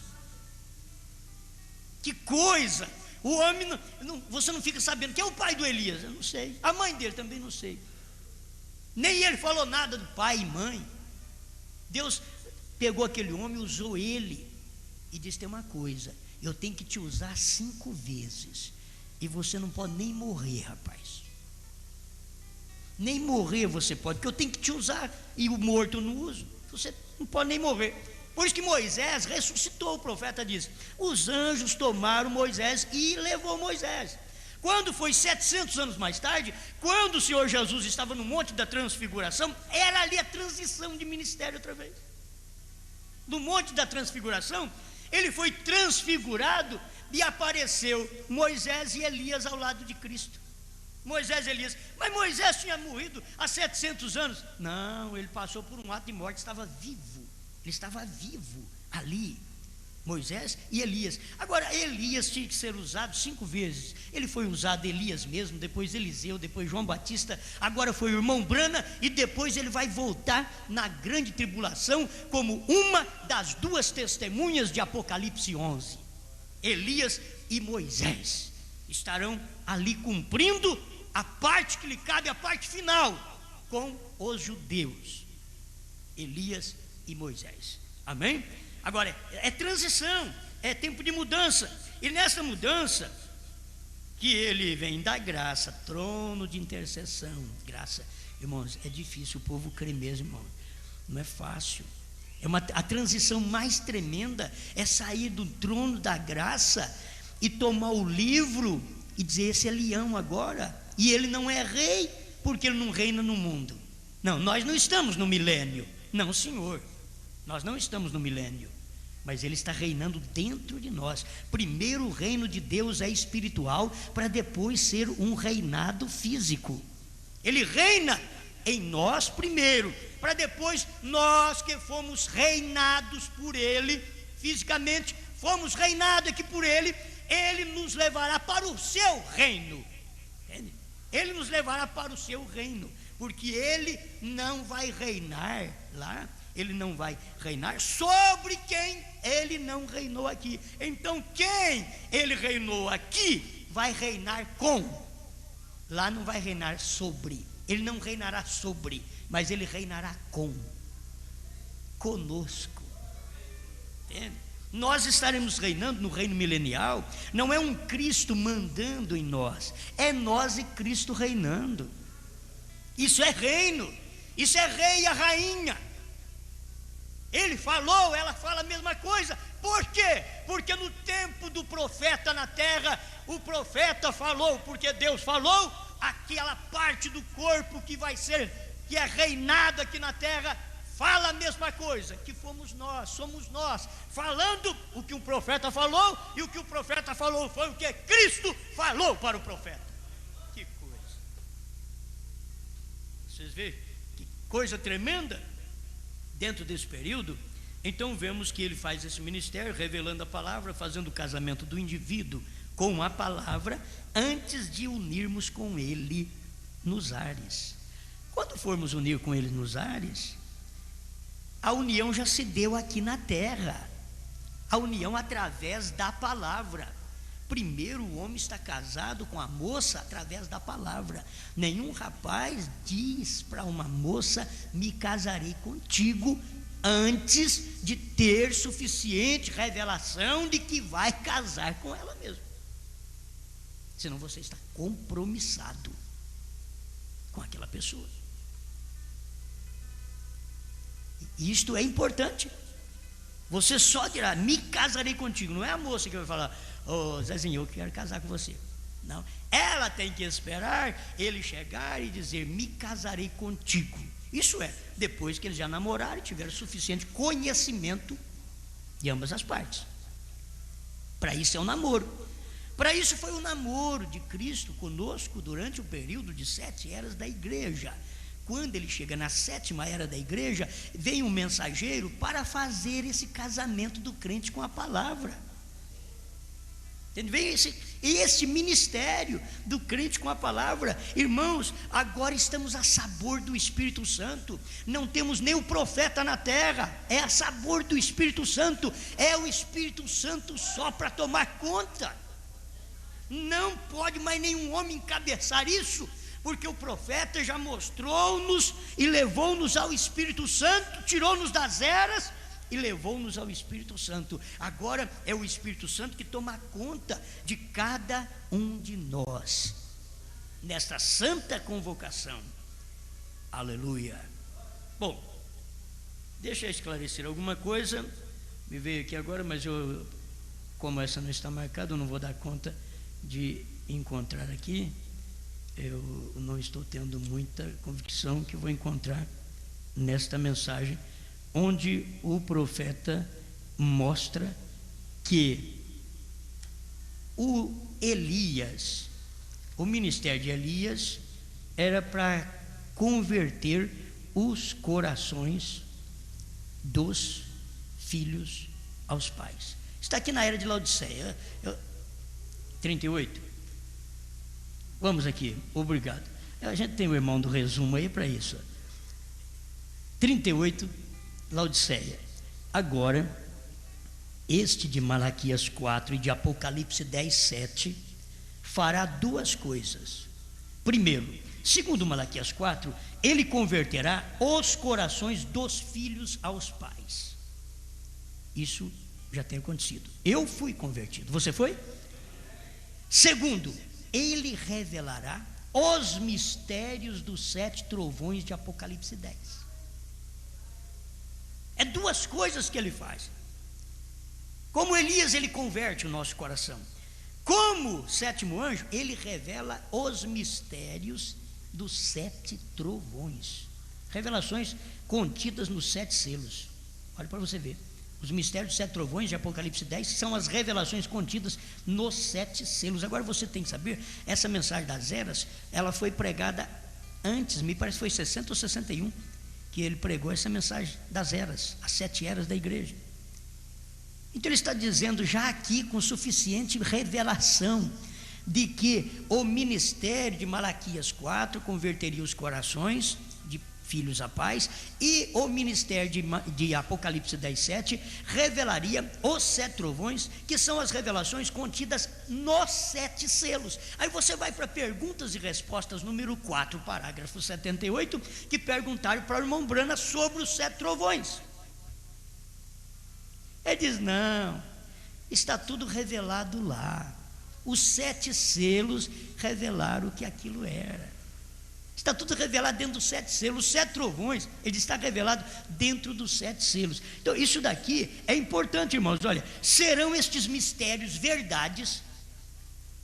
B: que coisa! O homem, você não fica sabendo quem é o pai do Elias, eu não sei, a mãe dele também não sei, nem ele falou nada do pai e mãe. Deus pegou aquele homem, usou ele e disse: tem uma coisa, eu tenho que te usar 5 vezes, e você não pode nem morrer, rapaz, nem morrer você pode, porque eu tenho que te usar, e o morto eu não uso, você não pode nem morrer. Por isso que Moisés ressuscitou. O profeta diz: os anjos tomaram Moisés e levou Moisés. Quando foi 700 anos mais tarde, quando o Senhor Jesus estava no Monte da Transfiguração, era ali a transição de ministério outra vez. No Monte da Transfiguração, ele foi transfigurado e apareceu Moisés e Elias ao lado de Cristo. Moisés e Elias. Mas Moisés tinha morrido há 700 anos. Não, ele passou por um ato de morte, estava vivo. Ele estava vivo ali, Moisés e Elias. Agora, Elias tinha que ser usado 5 vezes. Ele foi usado, Elias mesmo, depois Eliseu, depois João Batista, agora foi o irmão Branham, e depois ele vai voltar na grande tribulação como uma das 2 testemunhas de Apocalipse 11, Elias e Moisés. estarão ali cumprindo a parte que lhe cabe, a parte final, com os judeus, Elias e Moisés. Amém? Agora, é transição, é tempo de mudança. E nessa mudança, que ele vem da graça, trono de intercessão. Graça, irmãos, é difícil o povo crer mesmo, irmão. Não é fácil. A transição mais tremenda é sair do trono da graça e tomar o livro e dizer: esse é leão agora, e ele não é rei porque ele não reina no mundo. Não, nós não estamos no milênio. Não, senhor, nós não estamos no milênio, mas ele está reinando dentro de nós. Primeiro o reino de Deus é espiritual, para depois ser um reinado físico. Ele reina em nós primeiro, para depois nós que fomos reinados por ele fisicamente, fomos reinados aqui por ele, ele nos levará para o seu reino. Entende? Ele nos levará para o seu reino, porque ele não vai reinar lá, ele não vai reinar sobre quem ele não reinou aqui. Então quem ele reinou aqui vai reinar com, lá não vai reinar sobre. Ele não reinará sobre, mas ele reinará conosco. Entende? Nós estaremos reinando no reino milenial. Não é um Cristo mandando em nós, é nós e Cristo reinando. Isso é reino, isso é rei e a rainha. Ele falou, ela fala a mesma coisa. Por quê? Porque no tempo do profeta na terra, o profeta falou, porque Deus falou, aquela parte do corpo que vai ser, que é reinado aqui na terra, fala a mesma coisa, que fomos nós, somos nós, falando o que o profeta falou, e o que o profeta falou foi o que Cristo falou para o profeta. Que coisa! Vocês veem que coisa tremenda dentro desse período. Então vemos que ele faz esse ministério, revelando a palavra, fazendo o casamento do indivíduo com a palavra, antes de unirmos com ele nos ares. Quando formos unir com ele nos ares, a união já se deu aqui na terra, a união através da palavra. Primeiro o homem está casado com a moça através da palavra. Nenhum rapaz diz para uma moça: me casarei contigo, antes de ter suficiente revelação de que vai casar com ela mesmo. Senão você está compromissado com aquela pessoa. E isto é importante. Você só dirá: me casarei contigo. Não é a moça que vai falar: ô Zezinho, eu quero casar com você. Não, ela tem que esperar ele chegar e dizer: me casarei contigo. Isso é, depois que eles já namoraram e tiveram suficiente conhecimento de ambas as partes. Para isso é o namoro. Para isso foi o namoro de Cristo conosco durante o período de 7 eras da igreja. Quando ele chega na 7ª era da igreja, vem um mensageiro para fazer esse casamento do crente com a palavra. Entende? Vem esse ministério do crente com a palavra. Irmãos, agora estamos a sabor do Espírito Santo. Não temos nem o profeta na terra, é a sabor do Espírito Santo. É o Espírito Santo só para tomar conta. Não pode mais nenhum homem encabeçar isso, porque o profeta já mostrou-nos e levou-nos ao Espírito Santo, tirou-nos das eras e levou-nos ao Espírito Santo. Agora é o Espírito Santo que toma conta de cada um de nós nesta santa convocação. Aleluia. Bom, deixa eu esclarecer alguma coisa. Me veio aqui agora, mas como essa não está marcada, eu não vou dar conta de encontrar aqui. Eu não estou tendo muita convicção que vou encontrar nesta mensagem, onde o profeta mostra que o ministério de Elias era para converter os corações dos filhos aos pais. Está aqui na era de Laodiceia, 38. Vamos aqui, obrigado. A gente tem o irmão do resumo aí para isso. 38, Laodiceia. Agora, este de Malaquias 4 e de Apocalipse 10, 7, fará duas coisas. Primeiro, segundo Malaquias 4, ele converterá os corações dos filhos aos pais. Isso já tem acontecido. Eu fui convertido. Você foi? Segundo, ele revelará os mistérios dos 7 trovões de Apocalipse 10. É duas coisas que ele faz. Como Elias, ele converte o nosso coração. Como sétimo anjo, ele revela os mistérios dos 7 trovões. Revelações contidas nos 7 selos. Olha para você ver. Os mistérios dos 7 trovões de Apocalipse 10 são as revelações contidas nos 7 selos. Agora você tem que saber, essa mensagem das eras, ela foi pregada antes, me parece que foi 60 ou 61, que ele pregou essa mensagem das eras, as 7 eras da igreja. Então ele está dizendo já aqui com suficiente revelação de que o ministério de Malaquias 4 converteria os corações de filhos a pais, e o ministério de Apocalipse 10:7 revelaria os 7 trovões, que são as revelações contidas nos 7 selos. Aí você vai para perguntas e respostas número 4, parágrafo 78, que perguntaram para o irmão Brana sobre os 7 trovões. Ele diz: não, está tudo revelado lá. Os 7 selos revelaram o que aquilo era. Está tudo revelado dentro dos 7 selos. Os 7 trovões, ele está revelado dentro dos 7 selos. Então isso daqui é importante, irmãos. Olha, serão estes mistérios verdades,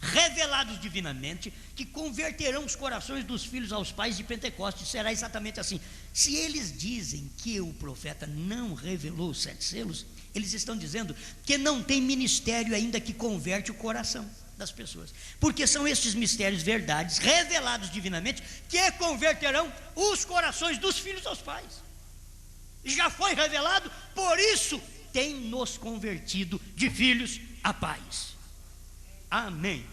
B: revelados divinamente, que converterão os corações dos filhos aos pais de Pentecostes. Será exatamente assim. Se eles dizem que o profeta não revelou os 7 selos, eles estão dizendo que não tem ministério ainda que converte o coração das pessoas, porque são estes mistérios verdades, revelados divinamente, que converterão os corações dos filhos aos pais. Já foi revelado, por isso tem nos convertido de filhos a pais. Amém.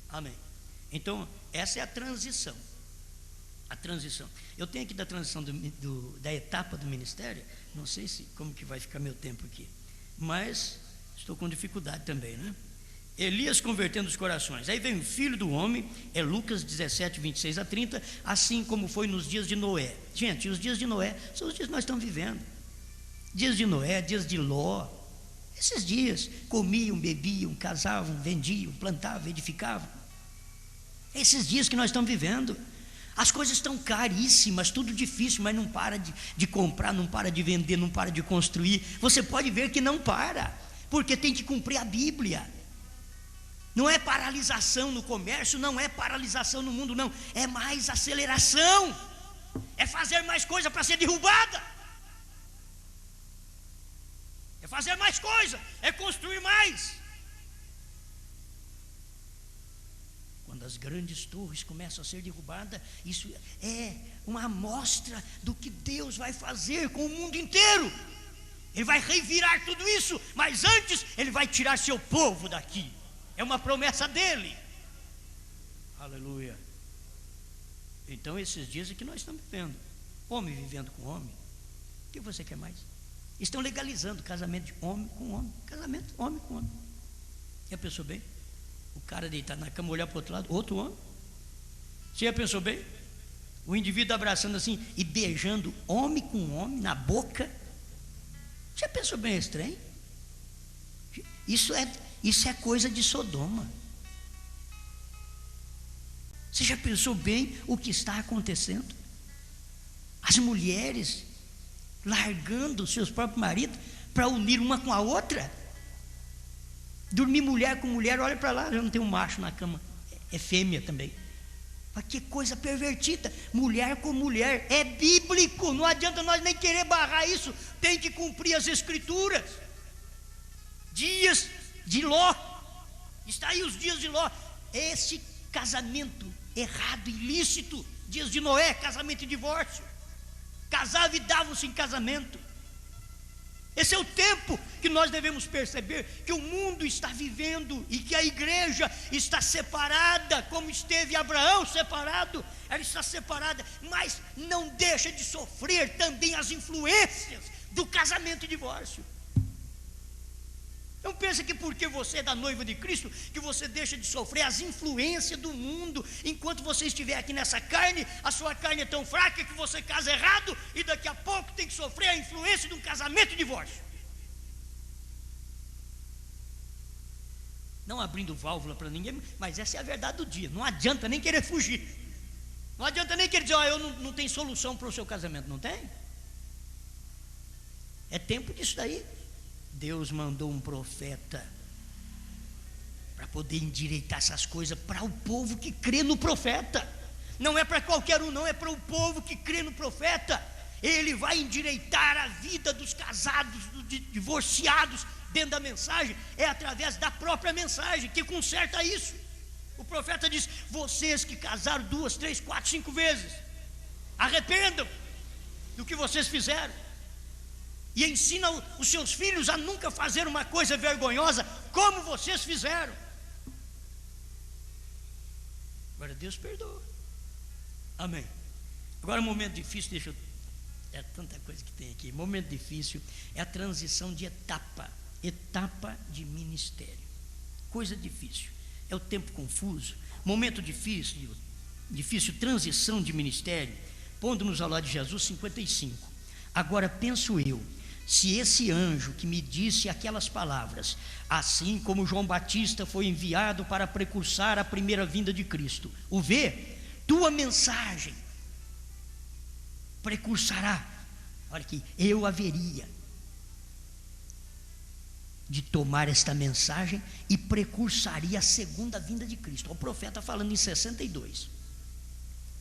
B: Amém. Então essa é a transição. A transição. Eu tenho aqui da transição da etapa do ministério. Não sei como que vai ficar meu tempo aqui, mas estou com dificuldade também, né? Elias convertendo os corações. Aí vem o filho do homem, é Lucas 17, 26 a 30, assim como foi nos dias de Noé. Gente, os dias de Noé são os dias que nós estamos vivendo. Dias de Noé, dias de Ló. Esses dias comiam, bebiam, casavam, vendiam, plantavam, edificavam. Esses dias que nós estamos vivendo. As coisas estão caríssimas, tudo difícil, mas não para de comprar, não para de vender, não para de construir. Você pode ver que não para, porque tem que cumprir a Bíblia. Não é paralisação no comércio, não é paralisação no mundo, não. É mais aceleração. É fazer mais coisa para ser derrubada. É fazer mais coisa, é construir mais. Quando as grandes torres começam a ser derrubadas, isso é uma amostra do que Deus vai fazer com o mundo inteiro. Ele vai revirar tudo isso, mas antes ele vai tirar seu povo daqui. É uma promessa dele. Aleluia. Então esses dias é que nós estamos vivendo. Homem vivendo com homem. O que você quer mais? Estão legalizando casamento de homem com homem. Casamento homem com homem. Já pensou bem? O cara deitado na cama, olhar para o outro lado, outro homem. Você já pensou bem? O indivíduo abraçando assim e beijando homem com homem na boca. Já pensou bem esse trem? Isso é coisa de Sodoma. Você já pensou bem o que está acontecendo? As mulheres largando seus próprios maridos para unir uma com a outra. Dormir mulher com mulher, olha para lá, já não tem um macho na cama, é fêmea também. Mas que coisa pervertida, mulher com mulher, é bíblico, não adianta nós nem querer barrar isso, tem que cumprir as escrituras. Dias de Ló, está aí os dias de Ló, esse casamento errado, ilícito, dias de Noé, casamento e divórcio, casavam e davam-se em casamento. Esse é o tempo que nós devemos perceber que o mundo está vivendo e que a igreja está separada, como esteve Abraão separado. Ela está separada, mas não deixa de sofrer também as influências do casamento e divórcio. Não pensa que porque você é da noiva de Cristo, que você deixa de sofrer as influências do mundo. Enquanto você estiver aqui nessa carne, a sua carne é tão fraca que você casa errado e daqui a pouco tem que sofrer a influência de um casamento de divórcio. Não abrindo válvula para ninguém, mas essa é a verdade do dia. Não adianta nem querer fugir. Não adianta nem querer dizer, eu não tenho solução para o seu casamento. Não tem? É tempo disso daí. Deus mandou um profeta para poder endireitar essas coisas para o povo que crê no profeta. Não é para qualquer um, não, é para o povo que crê no profeta. Ele vai endireitar a vida dos casados, dos divorciados. Dentro da mensagem, é através da própria mensagem que conserta isso. O profeta diz: vocês que casaram 2, 3, 4, 5 vezes, arrependam do que vocês fizeram e ensina os seus filhos a nunca fazer uma coisa vergonhosa como vocês fizeram. Agora Deus perdoa. Amém. Agora um momento difícil, deixa eu... É tanta coisa que tem aqui. Momento difícil é a transição de etapa de ministério. Coisa difícil. É o tempo confuso. Momento difícil, transição de ministério. Pondo-nos ao lado de Jesus, 55. Agora penso eu, se esse anjo que me disse aquelas palavras, assim como João Batista foi enviado para precursar a primeira vinda de Cristo, o vê, tua mensagem precursará, olha aqui, eu haveria de tomar esta mensagem e precursaria a segunda vinda de Cristo. O profeta falando em 62.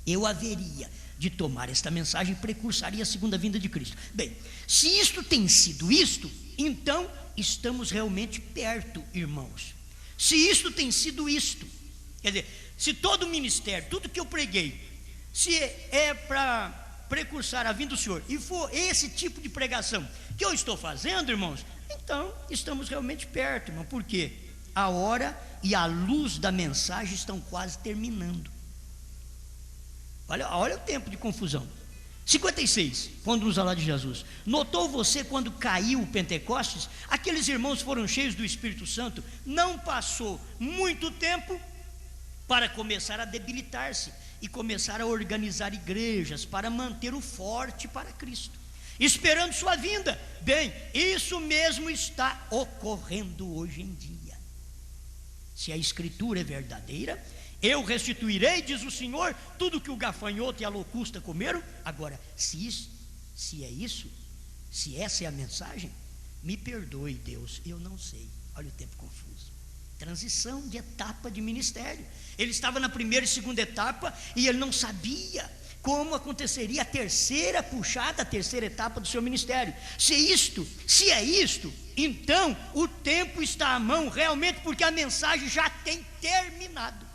B: Eu haveria de tomar esta mensagem e precursaria a segunda vinda de Cristo. Bem, se isto tem sido isto, então estamos realmente perto, irmãos. Se isto tem sido isto, quer dizer, se todo o ministério, tudo que eu preguei, se é para precursar a vinda do Senhor, e for esse tipo de pregação que eu estou fazendo, irmãos, então estamos realmente perto, irmão. Por quê? A hora e a luz da mensagem estão quase terminando. Olha o tempo de confusão. 56, pondo-nos ao lado de Jesus. Notou você quando caiu o Pentecostes? Aqueles irmãos foram cheios do Espírito Santo. Não passou muito tempo para começar a debilitar-se e começar a organizar igrejas para manter o forte para Cristo, esperando sua vinda. Bem, isso mesmo está ocorrendo hoje em dia. Se a Escritura é verdadeira, eu restituirei, diz o Senhor, tudo que o gafanhoto e a locusta comeram. Agora, se é isso, se essa é a mensagem, me perdoe, Deus, eu não sei. Olha o tempo confuso. Transição de etapa de ministério. Ele estava na primeira e segunda etapa e ele não sabia como aconteceria a terceira puxada, a terceira etapa do seu ministério. Se é isto, então o tempo está à mão realmente, porque a mensagem já tem terminado.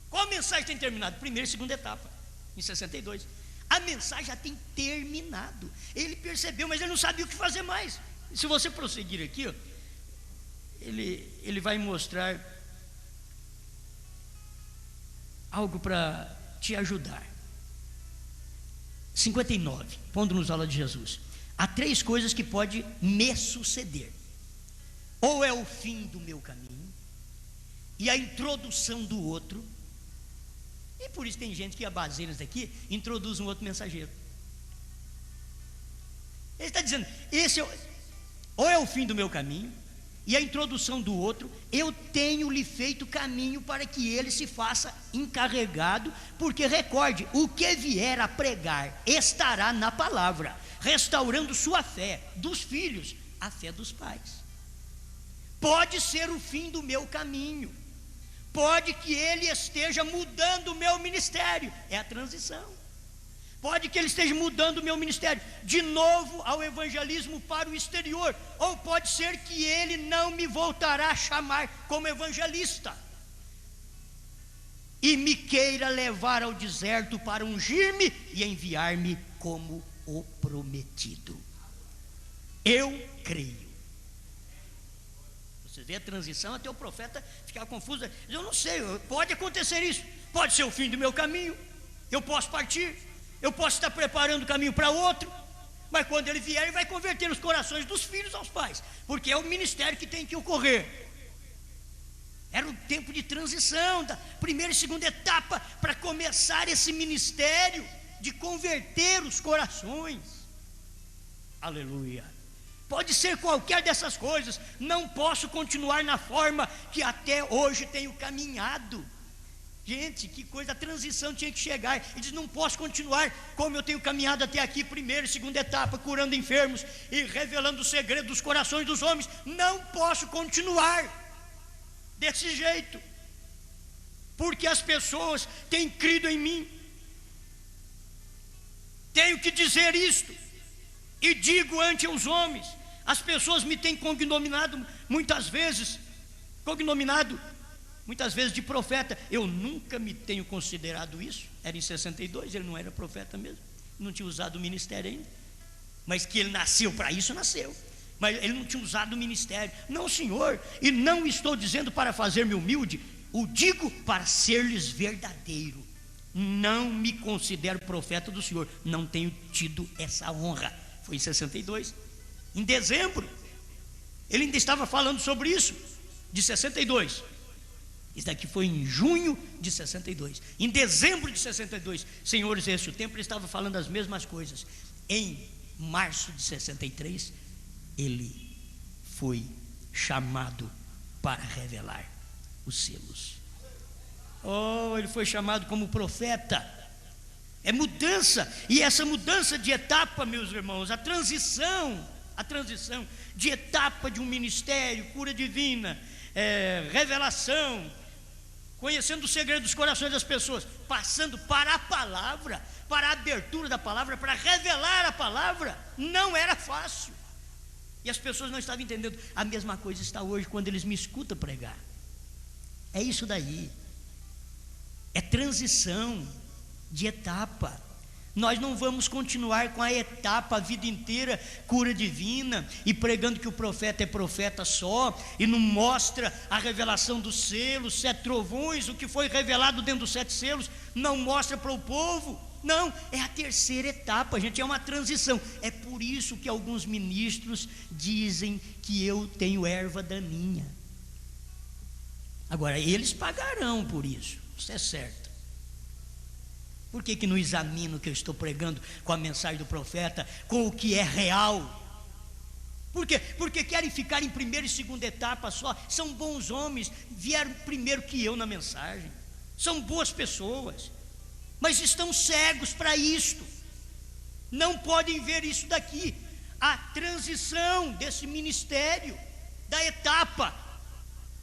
B: Qual mensagem tem terminado? Primeira e segunda etapa, em 62. A mensagem já tem terminado. Ele percebeu, mas ele não sabia o que fazer mais. Se você prosseguir aqui, ó, ele vai mostrar algo para te ajudar. 59, pondo-nos ao lado de Jesus. Há 3 coisas que podem me suceder: ou é o fim do meu caminho e a introdução do outro. E por isso tem gente que abaseia isso daqui, introduz um outro mensageiro. Ele está dizendo, ou é o fim do meu caminho e a introdução do outro, eu tenho-lhe feito caminho para que ele se faça encarregado, porque recorde, o que vier a pregar estará na palavra, restaurando sua fé dos filhos, a fé dos pais. Pode ser o fim do meu caminho, pode que ele esteja mudando o meu ministério, é a transição. Pode que ele esteja mudando o meu ministério de novo ao evangelismo para o exterior, ou pode ser que ele não me voltará a chamar como evangelista e me queira levar ao deserto para ungir-me e enviar-me como o prometido. Eu creio. Você vê a transição até o profeta ficar confuso. Eu não sei, pode acontecer isso, pode ser o fim do meu caminho, eu posso partir, eu posso estar preparando o caminho para outro, Mas quando ele vier, ele vai converter os corações dos filhos aos pais, porque é o ministério que tem que ocorrer. Era um tempo de transição, da primeira e segunda etapa, para começar esse ministério de converter os corações. Aleluia. Pode ser qualquer dessas coisas. Não posso continuar na forma que até hoje tenho caminhado. Gente, que coisa, a transição tinha que chegar. Ele diz: não posso continuar como eu tenho caminhado até aqui, primeira e segunda etapa, curando enfermos e revelando o segredo dos corações dos homens. Não posso continuar desse jeito, porque as pessoas têm crido em mim. Tenho que dizer isto, e digo ante os homens. As pessoas me têm cognominado muitas vezes de profeta. Eu nunca me tenho considerado isso. Era em 62, ele não era profeta mesmo, não tinha usado o ministério ainda. Mas que ele nasceu para isso, nasceu. Mas ele não tinha usado o ministério. Não, senhor, e não estou dizendo para fazer-me humilde, o digo para ser-lhes verdadeiro. Não me considero profeta do Senhor, não tenho tido essa honra. Foi em 62. Em dezembro, ele ainda estava falando sobre isso, de 62. Isso daqui foi em junho de 62. Em dezembro de 62, senhores, esse o tempo, ele estava falando as mesmas coisas. Em março de 63, ele foi chamado para revelar os selos. Oh, ele foi chamado como profeta. É mudança, e essa mudança de etapa, meus irmãos, a transição de etapa de um ministério, cura divina, revelação, conhecendo o segredo dos corações das pessoas, passando para a palavra, para a abertura da palavra, para revelar a palavra, não era fácil, e as pessoas não estavam entendendo. A mesma coisa está hoje quando eles me escutam pregar. É isso daí, é transição de etapa. Nós não vamos continuar com a etapa a vida inteira, cura divina, e pregando que o profeta é profeta só, e não mostra a revelação dos selos, 7 trovões, o que foi revelado dentro dos 7 selos, não mostra para o povo. Não, é a terceira etapa, gente, é uma transição. É por isso que alguns ministros dizem que eu tenho erva daninha. Agora, eles pagarão por isso é certo. Por que não examino o que eu estou pregando com a mensagem do profeta, com o que é real? Por quê? Porque querem ficar em primeira e segunda etapa só. São bons homens, vieram primeiro que eu na mensagem, são boas pessoas, mas estão cegos para isto, não podem ver isso daqui, a transição desse ministério, da etapa.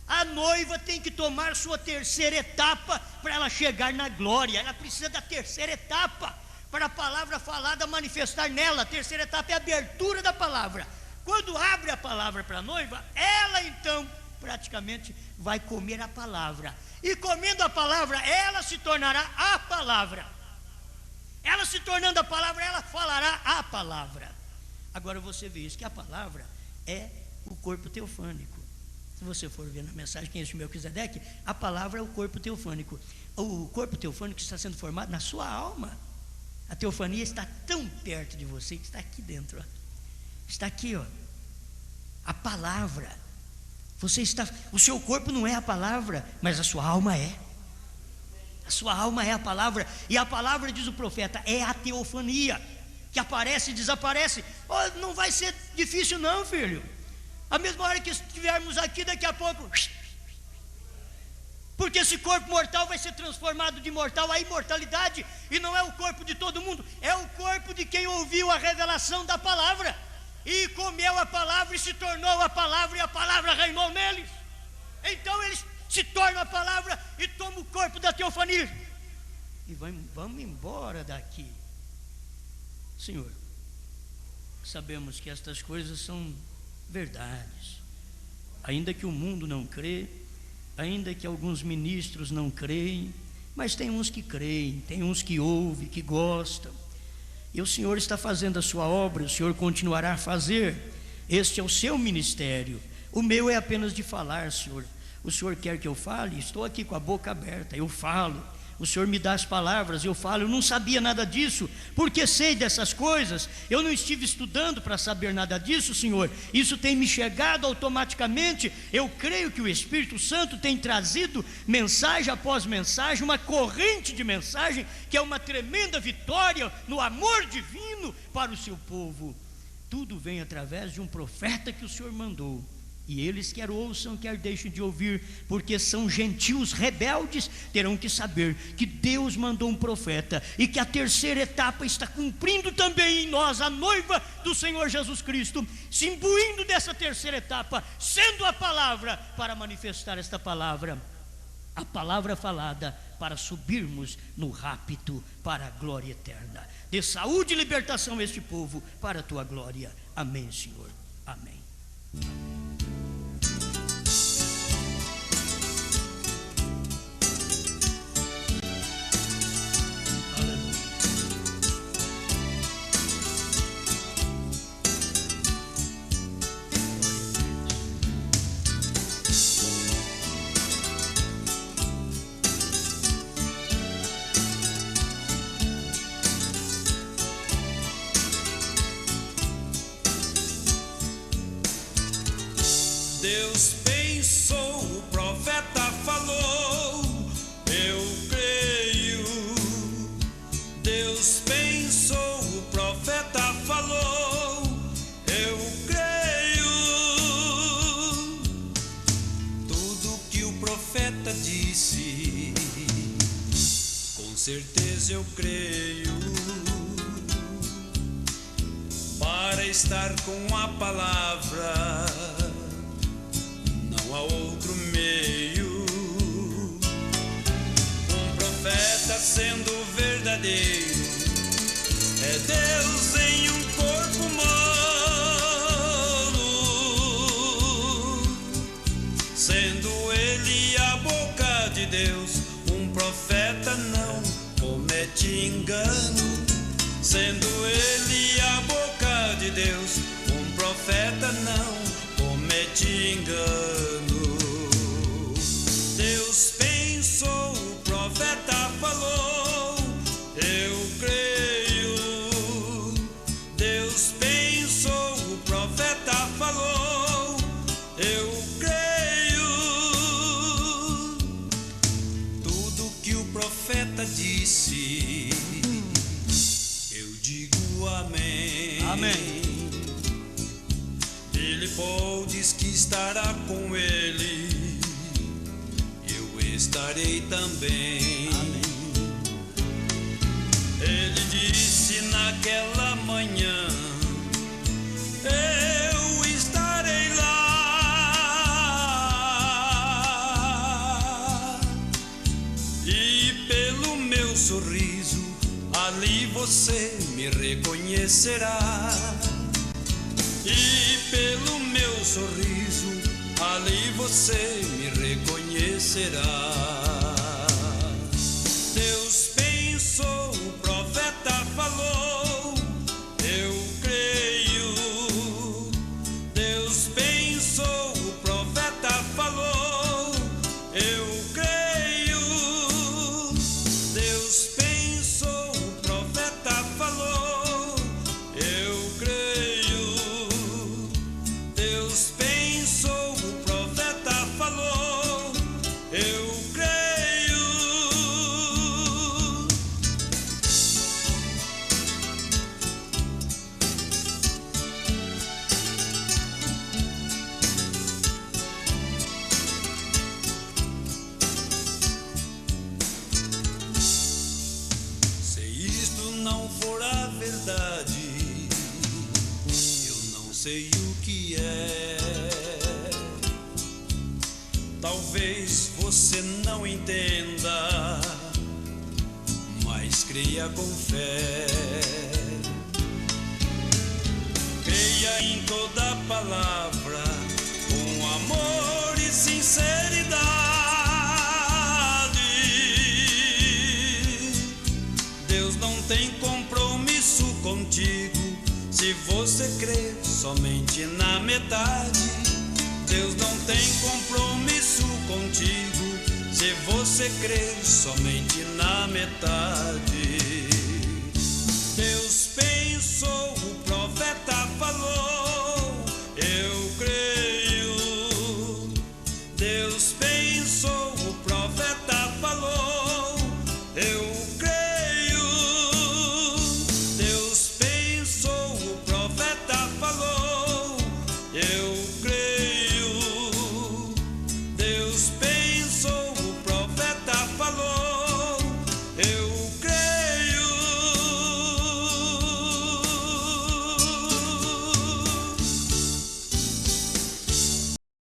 B: A noiva tem que tomar sua terceira etapa para ela chegar na glória. Ela precisa da terceira etapa para a palavra falada manifestar nela. A terceira etapa é a abertura da palavra. Quando abre a palavra para a noiva, ela então praticamente vai comer a palavra, e comendo a palavra, ela se tornará a palavra. Ela se tornando a palavra, ela falará a palavra. Agora você vê isso, que a palavra é o corpo teofânico. Se você for ver na mensagem, quem é esse Melquisedeque, a palavra é o corpo teofânico. O corpo teofânico está sendo formado na sua alma. A teofania está tão perto de você que está aqui dentro, ó. Está aqui, ó. A palavra. O seu corpo não é a palavra, mas a sua alma é. A sua alma é a palavra. E a palavra, diz o profeta, é a teofania, que aparece e desaparece. Oh, não vai ser difícil não, filho. A mesma hora que estivermos aqui, daqui a pouco, porque esse corpo mortal vai ser transformado de mortal a imortalidade, e não é o corpo de todo mundo, é o corpo de quem ouviu a revelação da palavra, e comeu a palavra, e se tornou a palavra, e a palavra reinou neles. Então eles se tornam a palavra, e tomam o corpo da teofania, e vamos embora daqui. Senhor, sabemos que estas coisas são verdades, ainda que o mundo não crê, ainda que alguns ministros não creem, mas tem uns que creem, tem uns que ouvem, que gostam, e o Senhor está fazendo a sua obra, o Senhor continuará a fazer. Este é o seu ministério, o meu é apenas de falar. Senhor, o Senhor quer que eu fale? Estou aqui com a boca aberta, eu falo. O Senhor me dá as palavras, eu falo, eu não sabia nada disso, porque sei dessas coisas, eu não estive estudando para saber nada disso, Senhor, isso tem me chegado automaticamente. Eu creio que o Espírito Santo tem trazido mensagem após mensagem, uma corrente de mensagem, que é uma tremenda vitória no amor divino para o seu povo. Tudo vem através de um profeta que o Senhor mandou. E eles, quer ouçam, quer deixem de ouvir, porque são gentios rebeldes, terão que saber que Deus mandou um profeta, e que a terceira etapa está cumprindo também em nós, a noiva do Senhor Jesus Cristo, se imbuindo dessa terceira etapa, sendo a palavra para manifestar esta palavra, a palavra falada, para subirmos no rapto para a glória eterna. Dê saúde e libertação a este povo, para a tua glória. Amém, Senhor. Amém.
C: Deus pensou, o profeta falou, eu creio. Deus pensou, o profeta falou, eu creio. Tudo que o profeta disse, com certeza eu creio. Para estar com a palavra, não há outro meio. Um profeta sendo verdadeiro, é Deus em um corpo humano, sendo ele a boca de Deus. Um profeta não comete engano, sendo ele a boca de Deus. Um profeta não comete engano. Deus pensou, o profeta falou, eu creio. Deus pensou, o profeta falou, eu creio. Tudo que o profeta disse, eu digo amém.
B: Amém.
C: Filipou diz que estará com ele, eu estarei também.
B: Amém.
C: Ele disse naquela manhã, eu estarei lá. E pelo meu sorriso, ali você me reconhecerá. E pelo meu sorriso, ali você me reconhecerá. Deus pensou, o profeta falou, eu creio. Deus pensou, o profeta falou, eu creio. Deus pensou, o profeta falou, eu creio. Deus pensou, o profeta falou, eu creio. Se isto não for a verdade, eu não sei o que é. Talvez você não entenda, mas creia com fé. Creia em toda palavra, com amor e sinceridade. Deus não tem compromisso contigo se você crer somente na metade. Deus não tem compromisso contigo se você crer somente na metade.